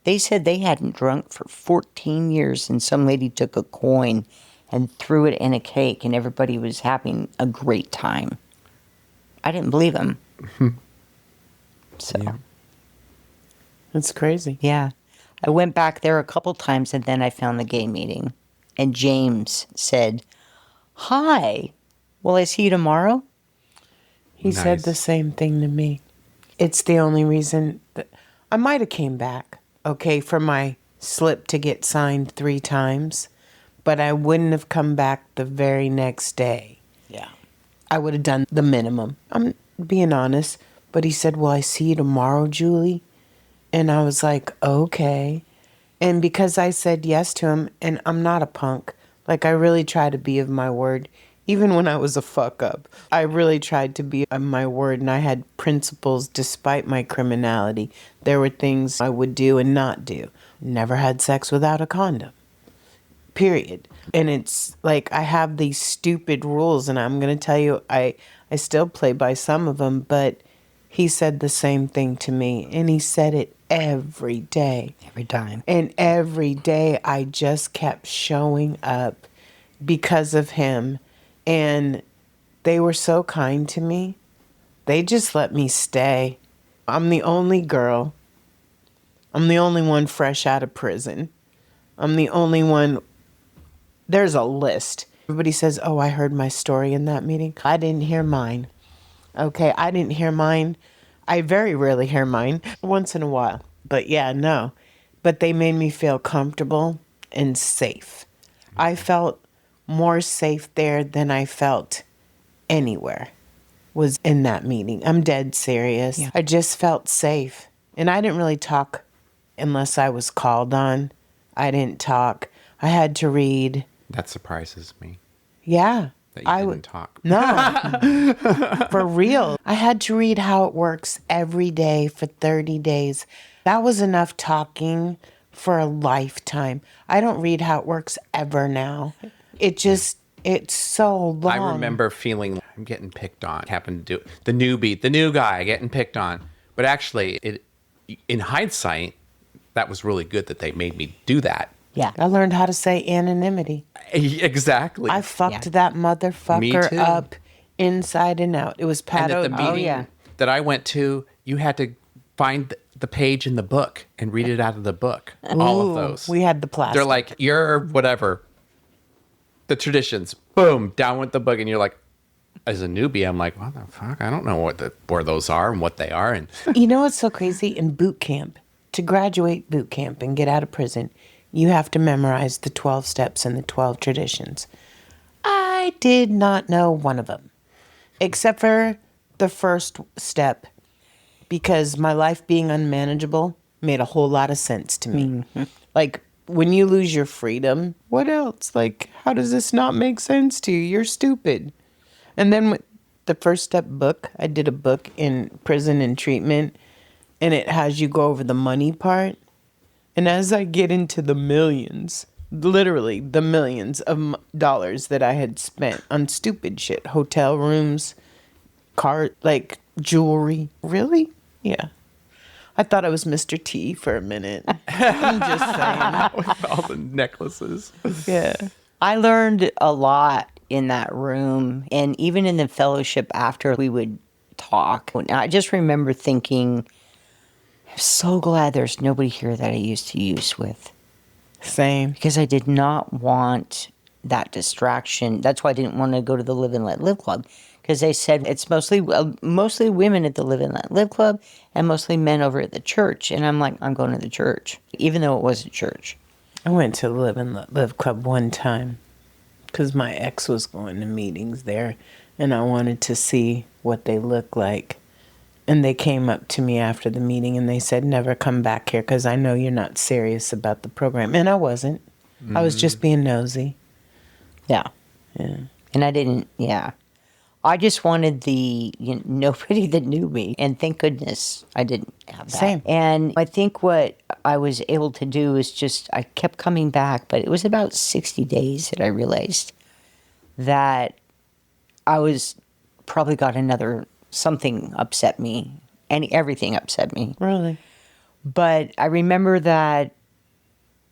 They said they hadn't drunk for 14 years, and some lady took a coin and threw it in a cake, and everybody was having a great time. I didn't believe them. So, Yeah. It's crazy. yeah. I went back there a couple times, and then I found the gay meeting. And James said, hi, will I see you tomorrow? He said Nice. the same thing to me. It's the only reason that I might have came back, okay, for my slip to get signed 3 times, but I wouldn't have come back the very next day. Yeah. I would have done the minimum. I'm being honest. But he said, will I see you tomorrow, Julie? And I was like, okay. And because I said yes to him, and I'm not a punk, like I really try to be of my word. Even when I was a fuck up, I really tried to be of my word, and I had principles despite my criminality. There were things I would do and not do. Never had sex without a condom. Period. And it's like I have these stupid rules, and I'm going to tell you, I still play by some of them, but he said the same thing to me, and he said it every day. Every time. And every day I just kept showing up because of him. And they were so kind to me. They just let me stay. I'm the only girl. I'm the only one fresh out of prison. I'm the only one. There's a list. Everybody says, oh, I heard my story in that meeting. I didn't hear mine. Okay, I didn't hear mine. I very rarely hear mine, once in a while. But yeah, no. But they made me feel comfortable and safe. I felt more safe there than I felt anywhere, was in that meeting. I'm dead serious. Yeah. I just felt safe. And I didn't really talk unless I was called on. I didn't talk. I had to read. That surprises me. Yeah. That you didn't talk. No, for real. I had to read how it works every day for 30 days. That was enough talking for a lifetime. I don't read How It Works ever now. It's so long. I remember feeling I'm getting picked on. Happened to do the new guy getting picked on. But actually, in hindsight, that was really good that they made me do that. Yeah. I learned how to say anonymity. Exactly. I fucked that motherfucker up inside and out. It was and Pato. at the meeting that I went to, you had to find the page in the book and read it out of the book. All of those. We had the plastic. They're like, you're whatever. The traditions. Boom. Down with the book. And you're like, as a newbie, I'm like, what the fuck? I don't know where those are and what they are. And You know what's so crazy? In boot camp, to graduate boot camp and get out of prison, you have to memorize the 12 steps and the 12 traditions. I did not know one of them, except for the first step, because my life being unmanageable made a whole lot of sense to me. Like, when you lose your freedom, what else? Like, how does this not make sense to you? You're stupid. And then with the first step book, I did a book in prison and treatment, and it has you go over the money part. And as I get into the millions, literally the millions of dollars that I had spent on stupid shit, hotel rooms, car, like jewelry. Really? Yeah. I thought I was Mr. T for a minute. I'm just saying. with all the necklaces. Yeah. I learned a lot in that room, and even in the fellowship after we would talk. I just remember thinking, I'm so glad there's nobody here that I used to use with. Same. Because I did not want that distraction. That's why I didn't want to go to the Live and Let Live Club. Because they said it's mostly women at the Live and Let Live Club and mostly men over at the church. And I'm like, I'm going to the church, even though it was a church. I went to the Live and Let Live Club one time because my ex was going to meetings there, and I wanted to see what they look like. And they came up to me after the meeting and they said, never come back here because I know you're not serious about the program. And I wasn't. I was just being nosy. Yeah. Yeah. And I didn't, I just wanted nobody that knew me. And thank goodness I didn't have that. Same. And I think what I was able to do is I kept coming back, but it was about 60 days that I realized that I was probably got something upset me. And everything upset me. Really? But I remember that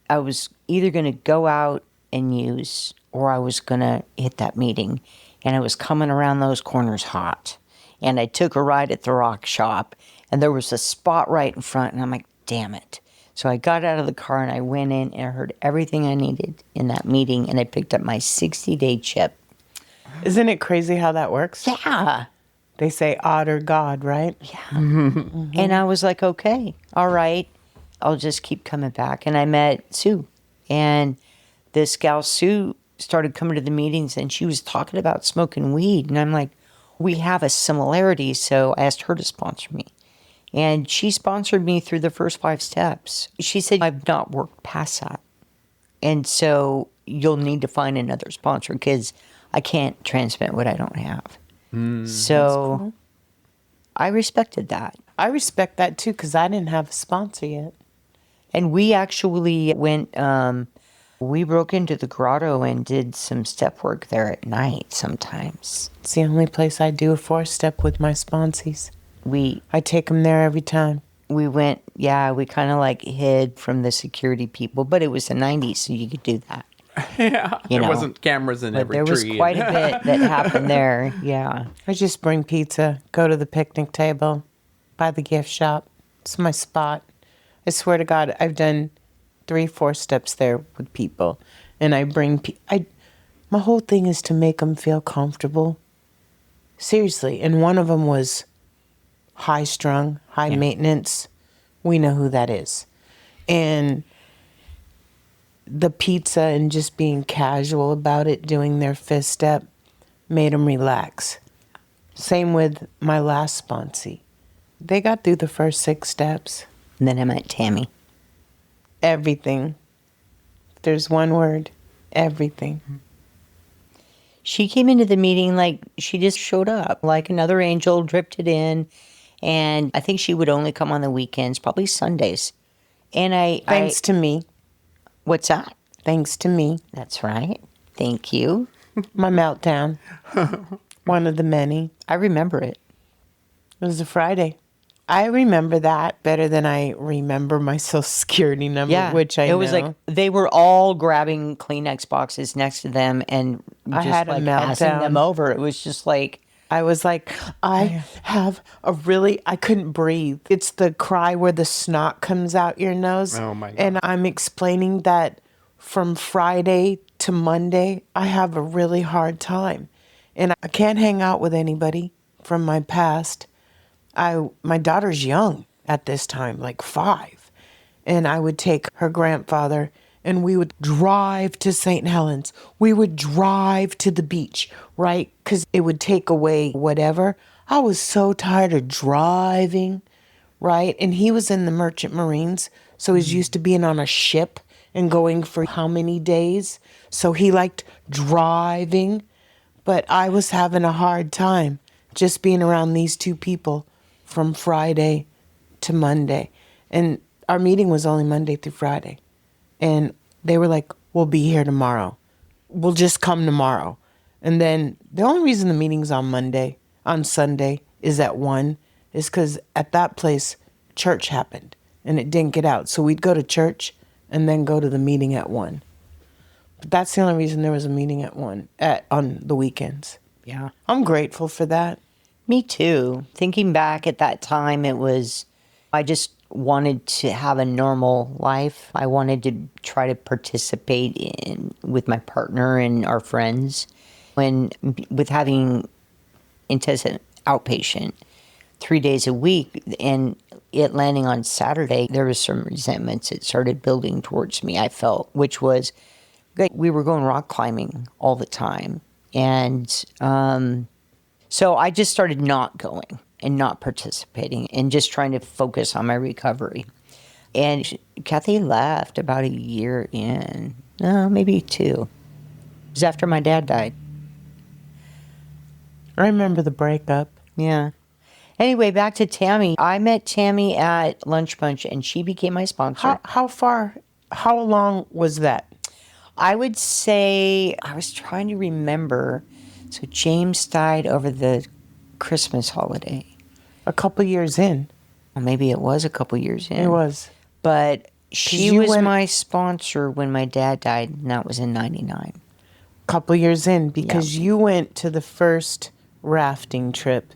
I was either going to go out and use, or I was going to hit that meeting. And I was coming around those corners hot. And I took a ride at the rock shop, and there was a spot right in front, and I'm like, damn it. So I got out of the car, and I went in, and I heard everything I needed in that meeting, and I picked up my 60-day chip. Isn't it crazy how that works? Yeah. They say honor God, right? Yeah. And I was like, okay, all right, I'll just keep coming back. And I met Sue, and this gal, Sue, started coming to the meetings, and she was talking about smoking weed. And I'm like, we have a similarity, so I asked her to sponsor me. And she sponsored me through the first 5 steps. She said, I've not worked past that. And so you'll need to find another sponsor because I can't transmit what I don't have. So cool. I respected that. I respect that too because I didn't have a sponsor yet. And we actually went, we broke into the Grotto and did some step work there at night sometimes. It's the only place I do a 4-step with my sponsees. I take them there every time. We went, we kind of like hid from the security people, but it was the 90s, so you could do that. Yeah, there wasn't cameras in every tree. There was quite a bit that happened there, yeah. I just bring pizza, go to the picnic table, buy the gift shop. It's my spot. I swear to God, I've done 3-4 steps there with people, and I bring my whole thing is to make them feel comfortable. Seriously, and one of them was high-strung, high-maintenance. We know who that is. And the pizza and just being casual about it, doing their 5th step, made them relax. Same with my last sponsee. They got through the first 6 steps. And then I met Tammy. Everything. There's one word. Everything. She came into the meeting like she just showed up, like another angel, drifted in. And I think she would only come on the weekends, probably Sundays. And Thanks to me. What's that? Thanks to me. That's right. Thank you. My meltdown. One of the many. I remember it. It was a Friday. I remember that better than I remember my Social Security number, which I know. It was like they were all grabbing Kleenex boxes next to them and I just had a like passing meltdown. them over. It was just like, I was like, I couldn't breathe. It's the cry where the snot comes out your nose. Oh, my God. And I'm explaining that from Friday to Monday, I have a really hard time. And I can't hang out with anybody from my past. My daughter's young at this time, like 5. And I would take her grandfather and we would drive to St. Helens. We would drive to the beach, right? Because it would take away whatever. I was so tired of driving, right? And he was in the Merchant Marines, so he's used to being on a ship and going for how many days? So he liked driving, but I was having a hard time just being around these two people from Friday to Monday. And our meeting was only Monday through Friday. And they were like, we'll be here tomorrow. We'll just come tomorrow. And then the only reason the meeting's on Sunday is at 1 is because at that place, church happened and it didn't get out. So we'd go to church and then go to the meeting at 1. But that's the only reason there was a meeting at 1 on the weekends. yeah. I'm grateful for that. Me too. Thinking back at that time, I just wanted to have a normal life. I wanted to try to participate with my partner and our friends. With having intensive outpatient 3 days a week and it landing on Saturday, there was some resentments that started building towards me, I felt, which was we were going rock climbing all the time. And so I just started not going and not participating and just trying to focus on my recovery. And Kathy left about a year in, no, maybe 2. It was after my dad died. I remember the breakup. Yeah. Anyway, back to Tammy. I met Tammy at Lunch Bunch and she became my sponsor. How long was that? I would say, I was trying to remember. So James died over the Christmas holiday. A couple years in. Well, maybe it was a couple years in. It was. But she was my sponsor when my dad died, and that was in 99. Couple years in, because you went to the first rafting trip.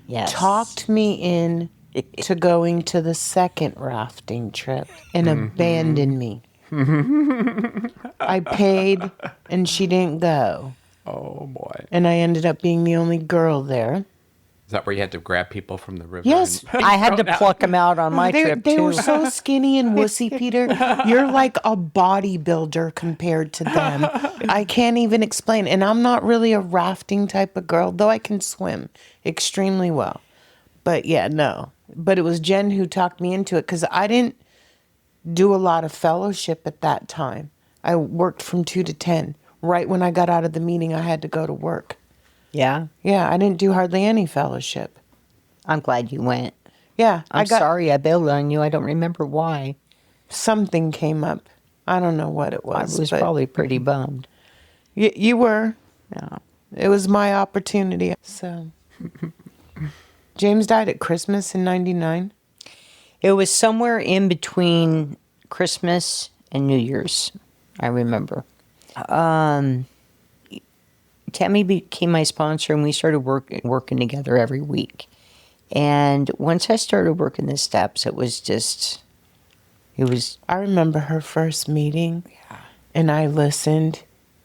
Yes. Talked me in to going to the second rafting trip and abandoned me. I paid and she didn't go. Oh, boy. And I ended up being the only girl there. Is that where you had to grab people from the river? Yes. I had to pluck them out on my trip, They too. were so skinny and wussy, Peter. You're like a bodybuilder compared to them. I can't even explain. And I'm not really a rafting type of girl, though I can swim extremely well. But yeah, no. But it was Jen who talked me into it because I didn't do a lot of fellowship at that time. I worked from 2 to 10. Right when I got out of the meeting, I had to go to work. Yeah. Yeah, I didn't do hardly any fellowship. I'm glad you went. Yeah. I'm sorry I bailed on you. I don't remember why. Something came up. I don't know what it I was. was probably pretty bummed. You were. Yeah. It was my opportunity. So, James died at Christmas in 99. It was somewhere in between Christmas and New Year's, I remember. Tammy became my sponsor and we started working together every week. And once I started working the steps, it was. I remember her first meeting. Yeah. And I listened.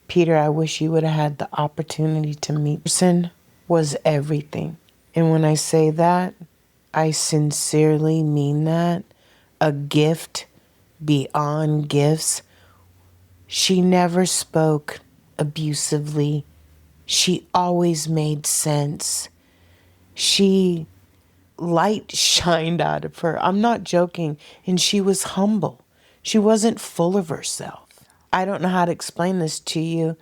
Peter, I wish you would have had the opportunity to meet. Person was everything. And when I say that, I sincerely mean that. A gift beyond gifts. She never spoke abusively. She always made sense. Light shined out of her. I'm not joking. And she was humble. She wasn't full of herself. I don't know how to explain this to you.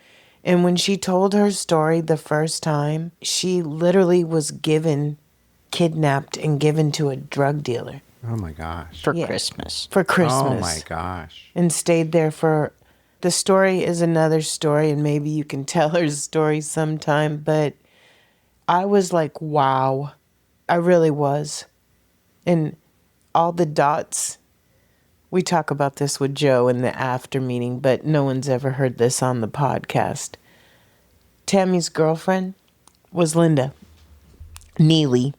And when she told her story the first time, she literally was kidnapped and given to a drug dealer. Oh my gosh. for Christmas. For Christmas. Oh my gosh. And stayed there for. The story is another story, and maybe you can tell her story sometime, but I was like, wow. I really was. And all the dots, we talk about this with Joe in the after meeting, but no one's ever heard this on the podcast. Tammy's girlfriend was Linda Neely,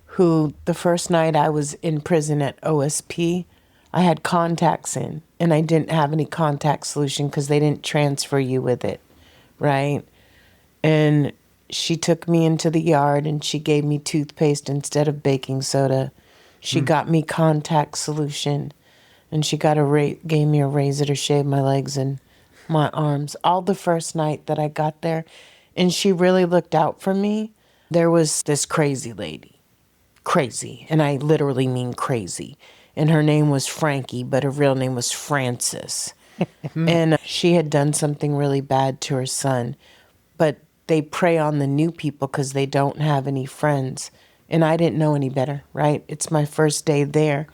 who the first night I was in prison at OSP, I had contacts in, and I didn't have any contact solution because they didn't transfer you with it, right? And she took me into the yard and she gave me toothpaste instead of baking soda. She got me contact solution, and she got gave me a razor to shave my legs and my arms. All the first night that I got there, and she really looked out for me. There was this crazy lady, crazy, and I literally mean crazy. And her name was Frankie, but her real name was Frances. And she had done something really bad to her son, but they prey on the new people because they don't have any friends. And I didn't know any better, right? It's my first day there.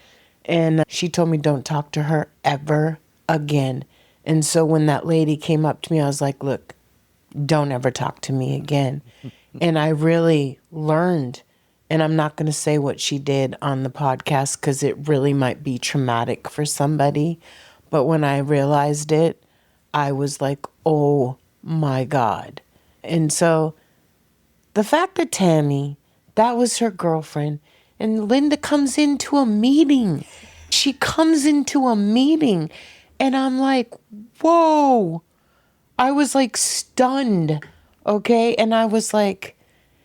And she told me, don't talk to her ever again. And so when that lady came up to me, I was like, look, don't ever talk to me again. And I really learned, and I'm not going to say what she did on the podcast because it really might be traumatic for somebody. But when I realized it, I was like, oh my God. And so the fact that Tammy, that was her girlfriend, and Linda comes into a meeting. She comes into a meeting, and I'm like, whoa. I was like stunned, okay? And I was like,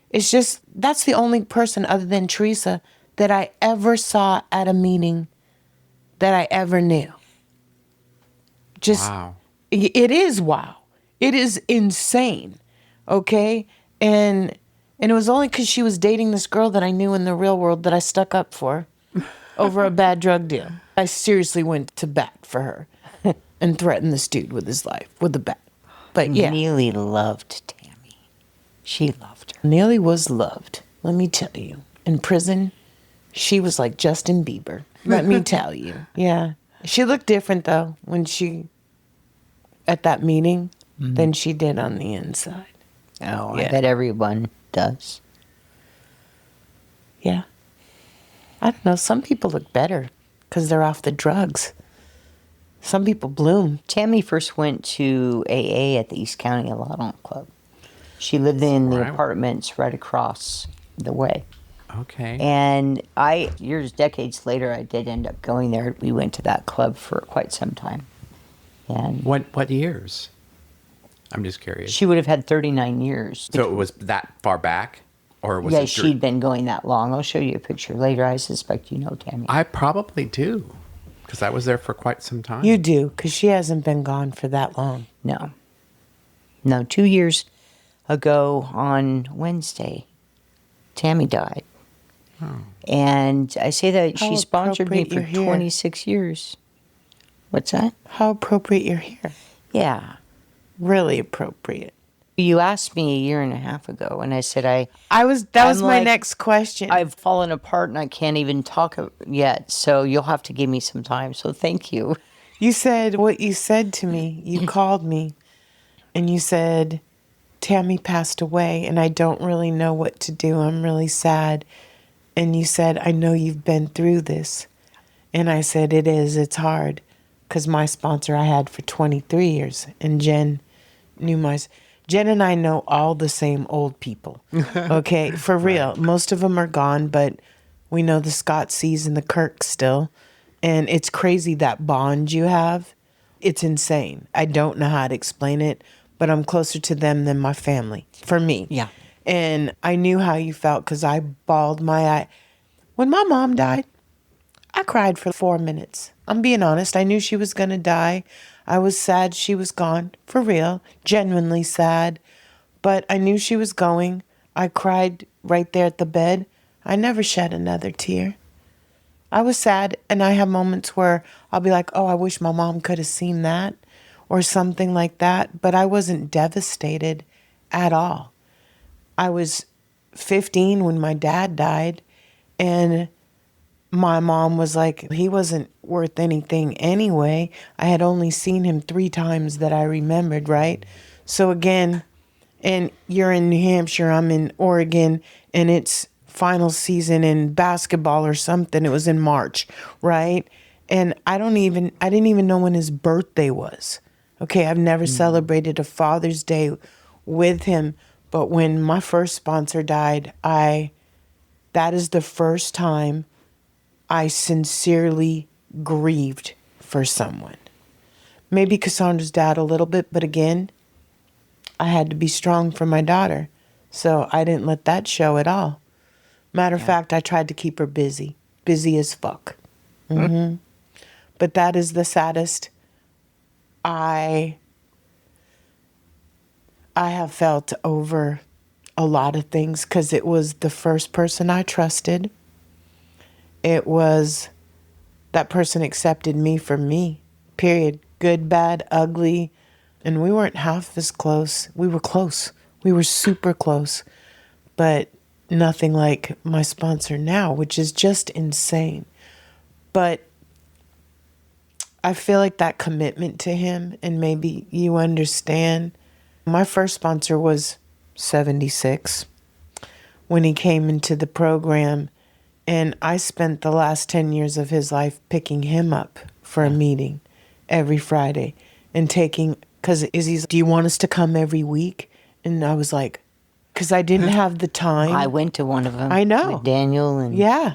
it's just, that's the only person other than Teresa that I ever saw at a meeting that I ever knew. Just, Wow. It is wow. It is insane, okay? And it was only because she was dating this girl that I knew in the real world that I stuck up for over a bad drug deal. I seriously went to bat for her and threatened this dude with his life, with the bat. But yeah. Neely loved Tammy. She loved her. Neely was loved, let me tell you. In prison, she was like Justin Bieber, let me tell you. Yeah. She looked different, though, when she, at that meeting, than she did on the inside. Oh, Yeah. I bet everyone does. Yeah. I don't know. Some people look better because they're off the drugs. Some people bloom. Tammy first went to AA at the East County Allotment Club. She lived in the Right. apartments right across the way. Okay. And decades later, I did end up going there. We went to that club for quite some time. And What years? I'm just curious. she would have had 39 years. So it was that far back? Or was Yeah, it she'd been going that long. I'll show you a picture later. I suspect you know Tammy. I probably do. Because I was there for quite some time. You do, because she hasn't been gone for that long. No. 2 years ago on Wednesday, Tammy died. And I say that How she sponsored me appropriate for you're here. 26 years. What's that? How appropriate you're here. Yeah. Really appropriate. You asked me a year and a half ago, and I said that That was I'm my like, next question. I've fallen apart and I can't even talk yet, so you'll have to give me some time. So thank you. You said what you said to me. You called me and you said, Tammy passed away and I don't really know what to do. I'm really sad. And you said, I know you've been through this. And I said, it is. It's hard. Because my sponsor I had for 23 years. And Jen and I know all the same old people. Okay, for real. Most of them are gone, but we know the Scott C's and the Kirks still. And it's crazy that bond you have. It's insane. I don't know how to explain it, but I'm closer to them than my family, for me. Yeah. And I knew how you felt because I bawled my eye. When my mom died, I cried for 4 minutes. I'm being honest. I knew she was going to die. I was sad she was gone, for real, genuinely sad. But I knew she was going. I cried right there at the bed. I never shed another tear. I was sad, and I have moments where I'll be like, oh, I wish my mom could have seen that or something like that. But I wasn't devastated at all. I was 15 when my dad died, and my mom was like, he wasn't worth anything anyway. I had only seen him 3 times that I remembered, right? So again, and you're in New Hampshire, I'm in Oregon, and it's final season in basketball or something. It was in March, right? And I didn't even know when his birthday was. Okay, I've never celebrated a Father's Day with him, but when my first sponsor died, that is the first time I sincerely grieved for someone. Maybe Cassandra's dad a little bit, but again, I had to be strong for my daughter. So I didn't let that show at all. Matter of fact, I tried to keep her busy as fuck. Mm-hmm. But that is the saddest I have felt over a lot of things, because it was the first person I trusted. It was that person accepted me for me, period. Good, bad, ugly. And we weren't half as close. We were close. We were super close. But nothing like my sponsor now, which is just insane. But I feel like that commitment to him, and maybe you understand. My first sponsor was 76 when he came into the program, and I spent the last 10 years of his life picking him up for a meeting every Friday and because Izzy's, do you want us to come every week? And I was like, because I didn't have the time. I went to one of them. I know. With Daniel and... Yeah.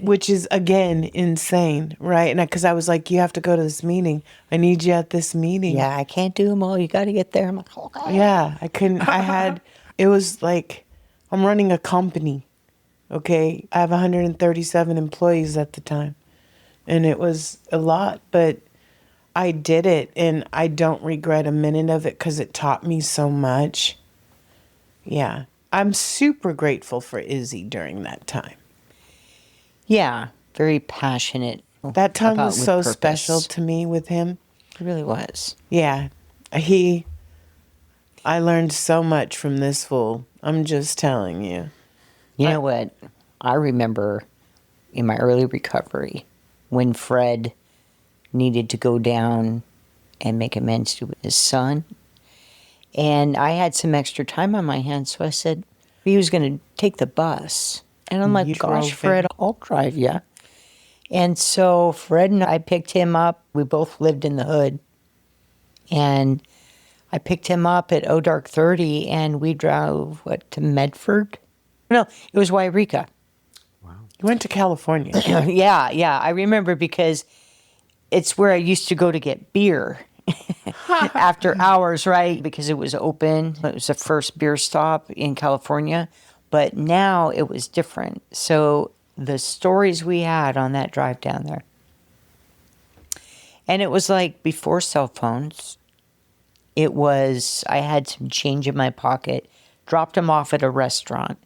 Which is, again, insane, right? And because I was like, you have to go to this meeting. I need you at this meeting. Yeah, I can't do them all. You got to get there. I'm like, okay. Yeah, I couldn't. It was like, I'm running a company, okay? I have 137 employees at the time. And it was a lot, but I did it. And I don't regret a minute of it because it taught me so much. Yeah. I'm super grateful for Izzy during that time. Yeah, very passionate. That time was so purpose. special to me with him. It really was. Yeah. I learned so much from this fool. I'm just telling you. You know what? I remember in my early recovery when Fred needed to go down and make amends to his son. And I had some extra time on my hands, so I said he was going to take the bus. And I'm like, gosh, Fred, I'll drive you. And so Fred and I picked him up. We both lived in the hood. And I picked him up at dark 30, and we drove, to Medford? No, it was Yreka. Wow. You went to California. Yeah. I remember because it's where I used to go to get beer after hours, right? Because it was open. It was the first beer stop in California. But now it was different. So the stories we had on that drive down there. And it was like before cell phones. I had some change in my pocket, dropped him off at a restaurant.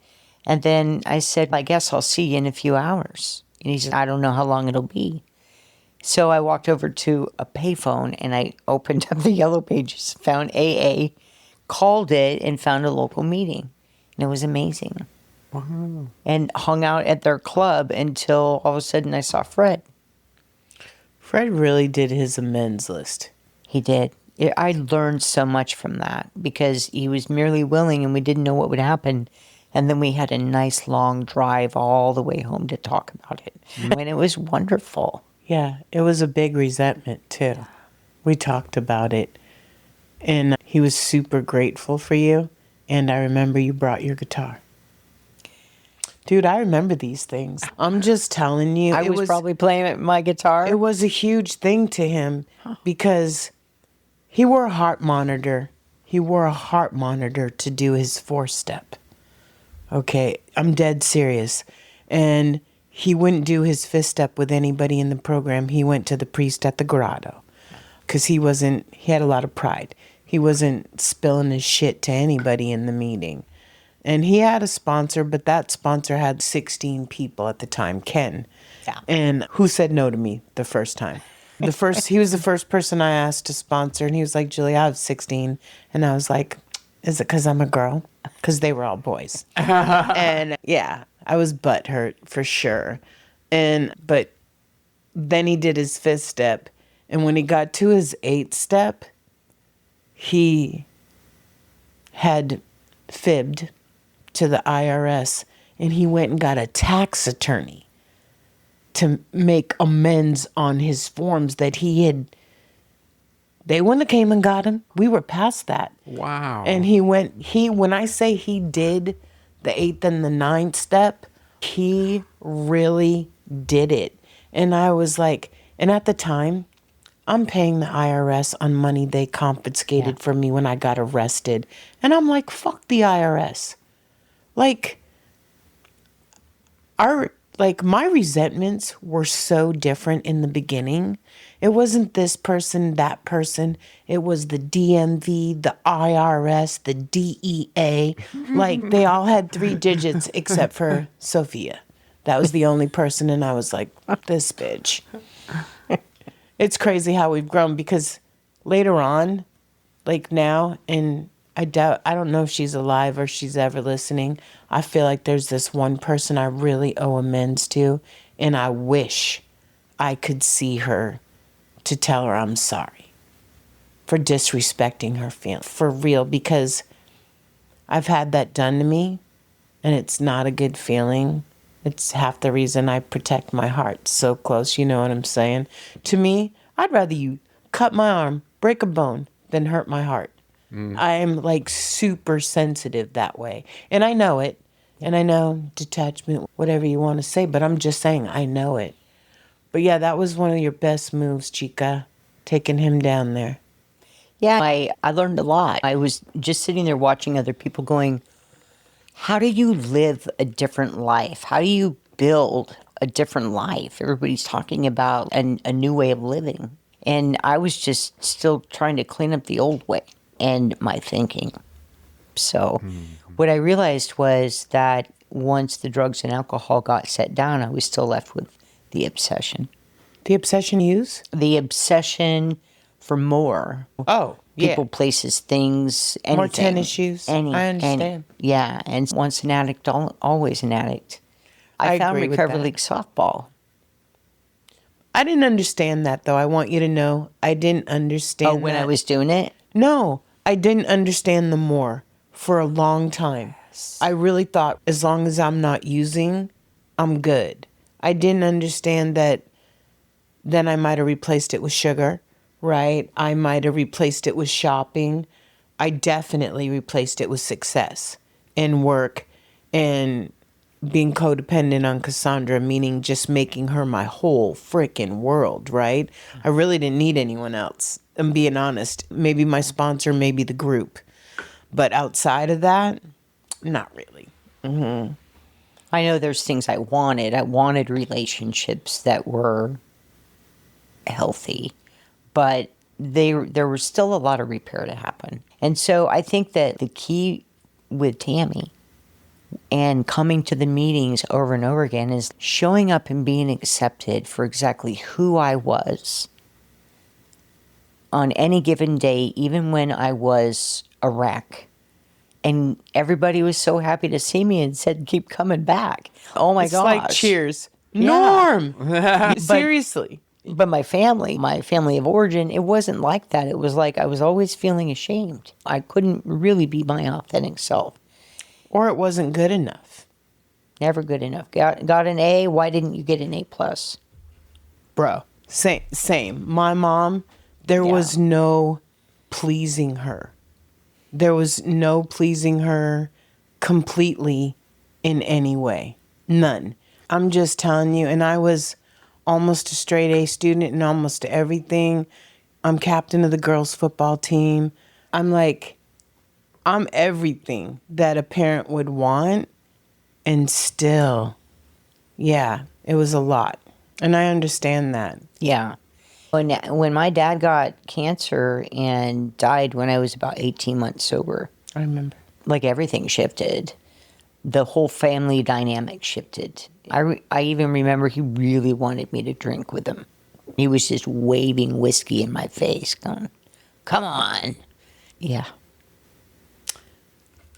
And then I said, I guess I'll see you in a few hours. And he said, I don't know how long it'll be. So I walked over to a payphone and I opened up the yellow pages, found AA, called it, and found a local meeting. And it was amazing. Wow. And hung out at their club until all of a sudden I saw Fred. Fred really did his amends list. He did. I learned so much from that because he was merely willing and we didn't know what would happen. And then we had a nice long drive all the way home to talk about it. And it was wonderful. Yeah, it was a big resentment too. We talked about it. And he was super grateful for you. And I remember you brought your guitar. Dude, I remember these things. I'm just telling you. I was probably playing my guitar. It was a huge thing to him because he wore a heart monitor. He wore a heart monitor to do his 4-step. Okay, I'm dead serious. And he wouldn't do his 5th step with anybody in the program. He went to the priest at the Grotto because he had a lot of pride. He wasn't spilling his shit to anybody in the meeting. And he had a sponsor, but that sponsor had 16 people at the time, Ken. Yeah. And who said no to me the first time? He was the first person I asked to sponsor, and he was like, Julie, I have 16. And I was like, is it because I'm a girl? Because they were all boys. And yeah, I was butthurt for sure. But then he did his 5th step. And when he got to his 8th step, he had fibbed to the IRS, and he went and got a tax attorney to make amends on his forms that he had. They wouldn't have came and got him. We were past that. Wow. And when I say he did the 8th and the 9th step, he really did it. And I was like, and at the time, I'm paying the IRS on money they confiscated from me when I got arrested. And I'm like, fuck the IRS. Like, my resentments were so different in the beginning. It wasn't this person, that person. It was the DMV, the IRS, the DEA. Like, they all had 3 digits except for Sophia. That was the only person, and I was like, this bitch. It's crazy how we've grown, because later on, like now, and I don't know if she's alive or she's ever listening. I feel like there's this one person I really owe amends to, and I wish I could see her to tell her I'm sorry for disrespecting her feelings. For real, because I've had that done to me, and it's not a good feeling. It's half the reason I protect my heart so close, you know what I'm saying? To me, I'd rather you cut my arm, break a bone, than hurt my heart. I am like super sensitive that way. And I know it. And I know detachment, whatever you want to say, but I'm just saying I know it. But yeah, that was one of your best moves, Chica, taking him down there. Yeah, I learned a lot. I was just sitting there watching other people going, how do you live a different life? How do you build a different life? Everybody's talking about a new way of living. And I was just still trying to clean up the old way and my thinking. So what I realized was that once the drugs and alcohol got set down, I was still left with the obsession. The obsession use? The obsession for more. Oh, yeah. People, places, things, anything. More tennis shoes. I understand. Yeah, and once an addict, always an addict. I found agree with Recovery that. League softball. I didn't understand that, though. I want you to know I didn't understand Oh, when that. I was doing it? No, I didn't understand the more for a long time. I really thought as long as I'm not using, I'm good. I didn't understand that then I might have replaced it with sugar, right? I might have replaced it with shopping. I definitely replaced it with success and work and being codependent on Cassandra, meaning just making her my whole freaking world, right? I really didn't need anyone else. I'm being honest. Maybe my sponsor, maybe the group. But outside of that, not really. I know there's things I wanted. I wanted relationships that were healthy, but there was still a lot of repair to happen. And so I think that the key with Tammy and coming to the meetings over and over again is showing up and being accepted for exactly who I was on any given day, even when I was a wreck. And everybody was so happy to see me and said, keep coming back. Oh my It's gosh. like cheers. Yeah. Norm! Seriously. But my family of origin, it wasn't like that. It was like I was always feeling ashamed. I couldn't really be my authentic self. Or it wasn't good enough. Never good enough. Got an A, why didn't you get an A+? Bro, same. My mom, there was no pleasing her. There was no pleasing her completely in any way. None. I'm just telling you, and I was almost a straight A student in almost everything. I'm captain of the girls' football team. I'm everything that a parent would want, and still, yeah, it was a lot. And I understand that. Yeah. When my dad got cancer and died when I was about 18 months sober, I remember. like everything shifted. The whole family dynamic shifted. I even remember he really wanted me to drink with him. He was just waving whiskey in my face, going, come on. Yeah.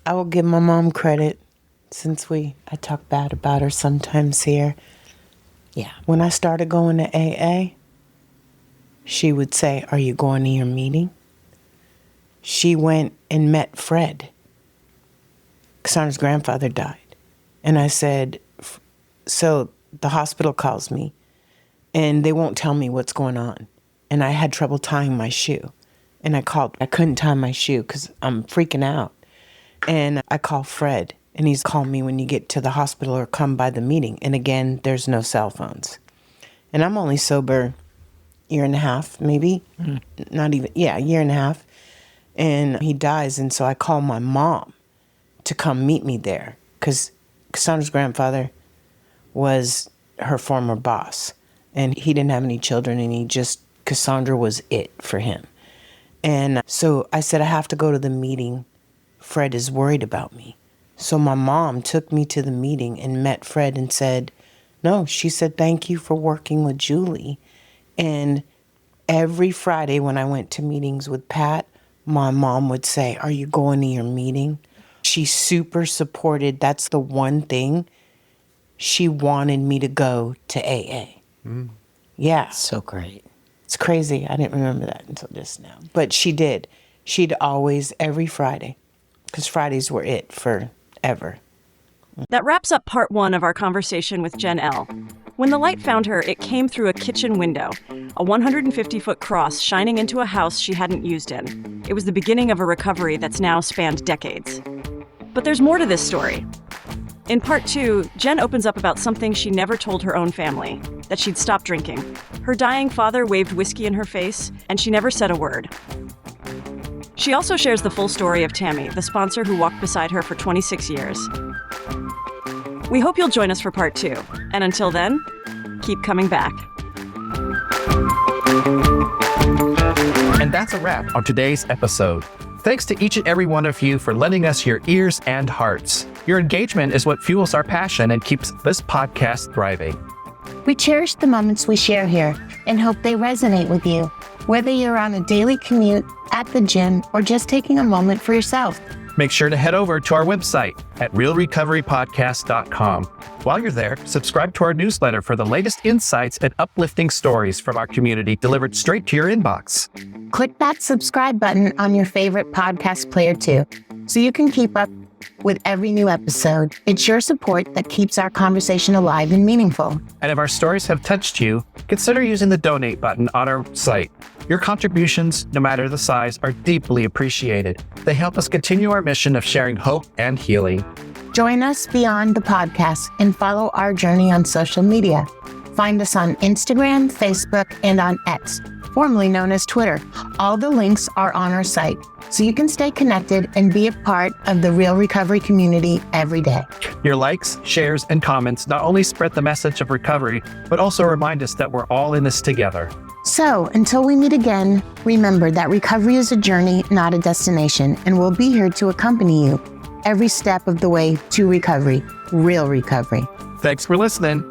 I will give my mom credit, since I talk bad about her sometimes here. Yeah. When I started going to AA, she would say, "Are you going to your meeting?" She went and met Fred. Cassandra's grandfather died. And I said, so the hospital calls me and they won't tell me what's going on. And I had trouble tying my shoe. And I couldn't tie my shoe because I'm freaking out. And I called Fred and he's called me when you get to the hospital or come by the meeting. And again, there's no cell phones. And I'm only sober a year and a half, maybe. Not even, a year and a half. And he dies. And so I call my mom to come meet me there because Cassandra's grandfather was her former boss. And he didn't have any children and Cassandra was it for him. And so I said, I have to go to the meeting. Fred is worried about me. So my mom took me to the meeting and met Fred and said, no, she said, thank you for working with Julie. And every Friday when I went to meetings with Pat, my mom would say, are you going to your meeting? She super supported. That's the one thing. She wanted me to go to AA. Yeah. So great. It's crazy. I didn't remember that until just now. But she did. She'd always, every Friday, because Fridays were it forever. That wraps up part 1 of our conversation with Jen L. When the light found her, it came through a kitchen window, a 150-foot cross shining into a house she hadn't used in. It was the beginning of a recovery that's now spanned decades. But there's more to this story. In part 2, Jen opens up about something she never told her own family, that she'd stopped drinking. Her dying father waved whiskey in her face, and she never said a word. She also shares the full story of Tammy, the sponsor who walked beside her for 26 years. We hope you'll join us for part 2. And until then, keep coming back. And that's a wrap on today's episode. Thanks to each and every one of you for lending us your ears and hearts. Your engagement is what fuels our passion and keeps this podcast thriving. We cherish the moments we share here and hope they resonate with you, whether you're on a daily commute, at the gym, or just taking a moment for yourself. Make sure to head over to our website at realrecoverypodcast.com. While you're there, subscribe to our newsletter for the latest insights and uplifting stories from our community delivered straight to your inbox. Click that subscribe button on your favorite podcast player too, so you can keep up with every new episode. It's your support that keeps our conversation alive and meaningful. And if our stories have touched you, consider using the donate button on our site. Your contributions, no matter the size, are deeply appreciated. They help us continue our mission of sharing hope and healing. Join us beyond the podcast and follow our journey on social media. Find us on Instagram, Facebook, and on X, formerly known as Twitter. All the links are on our site, so you can stay connected and be a part of the Real Recovery community every day. Your likes, shares, and comments not only spread the message of recovery, but also remind us that we're all in this together. So, until we meet again, remember that recovery is a journey, not a destination, and we'll be here to accompany you every step of the way to recovery, real recovery. Thanks for listening.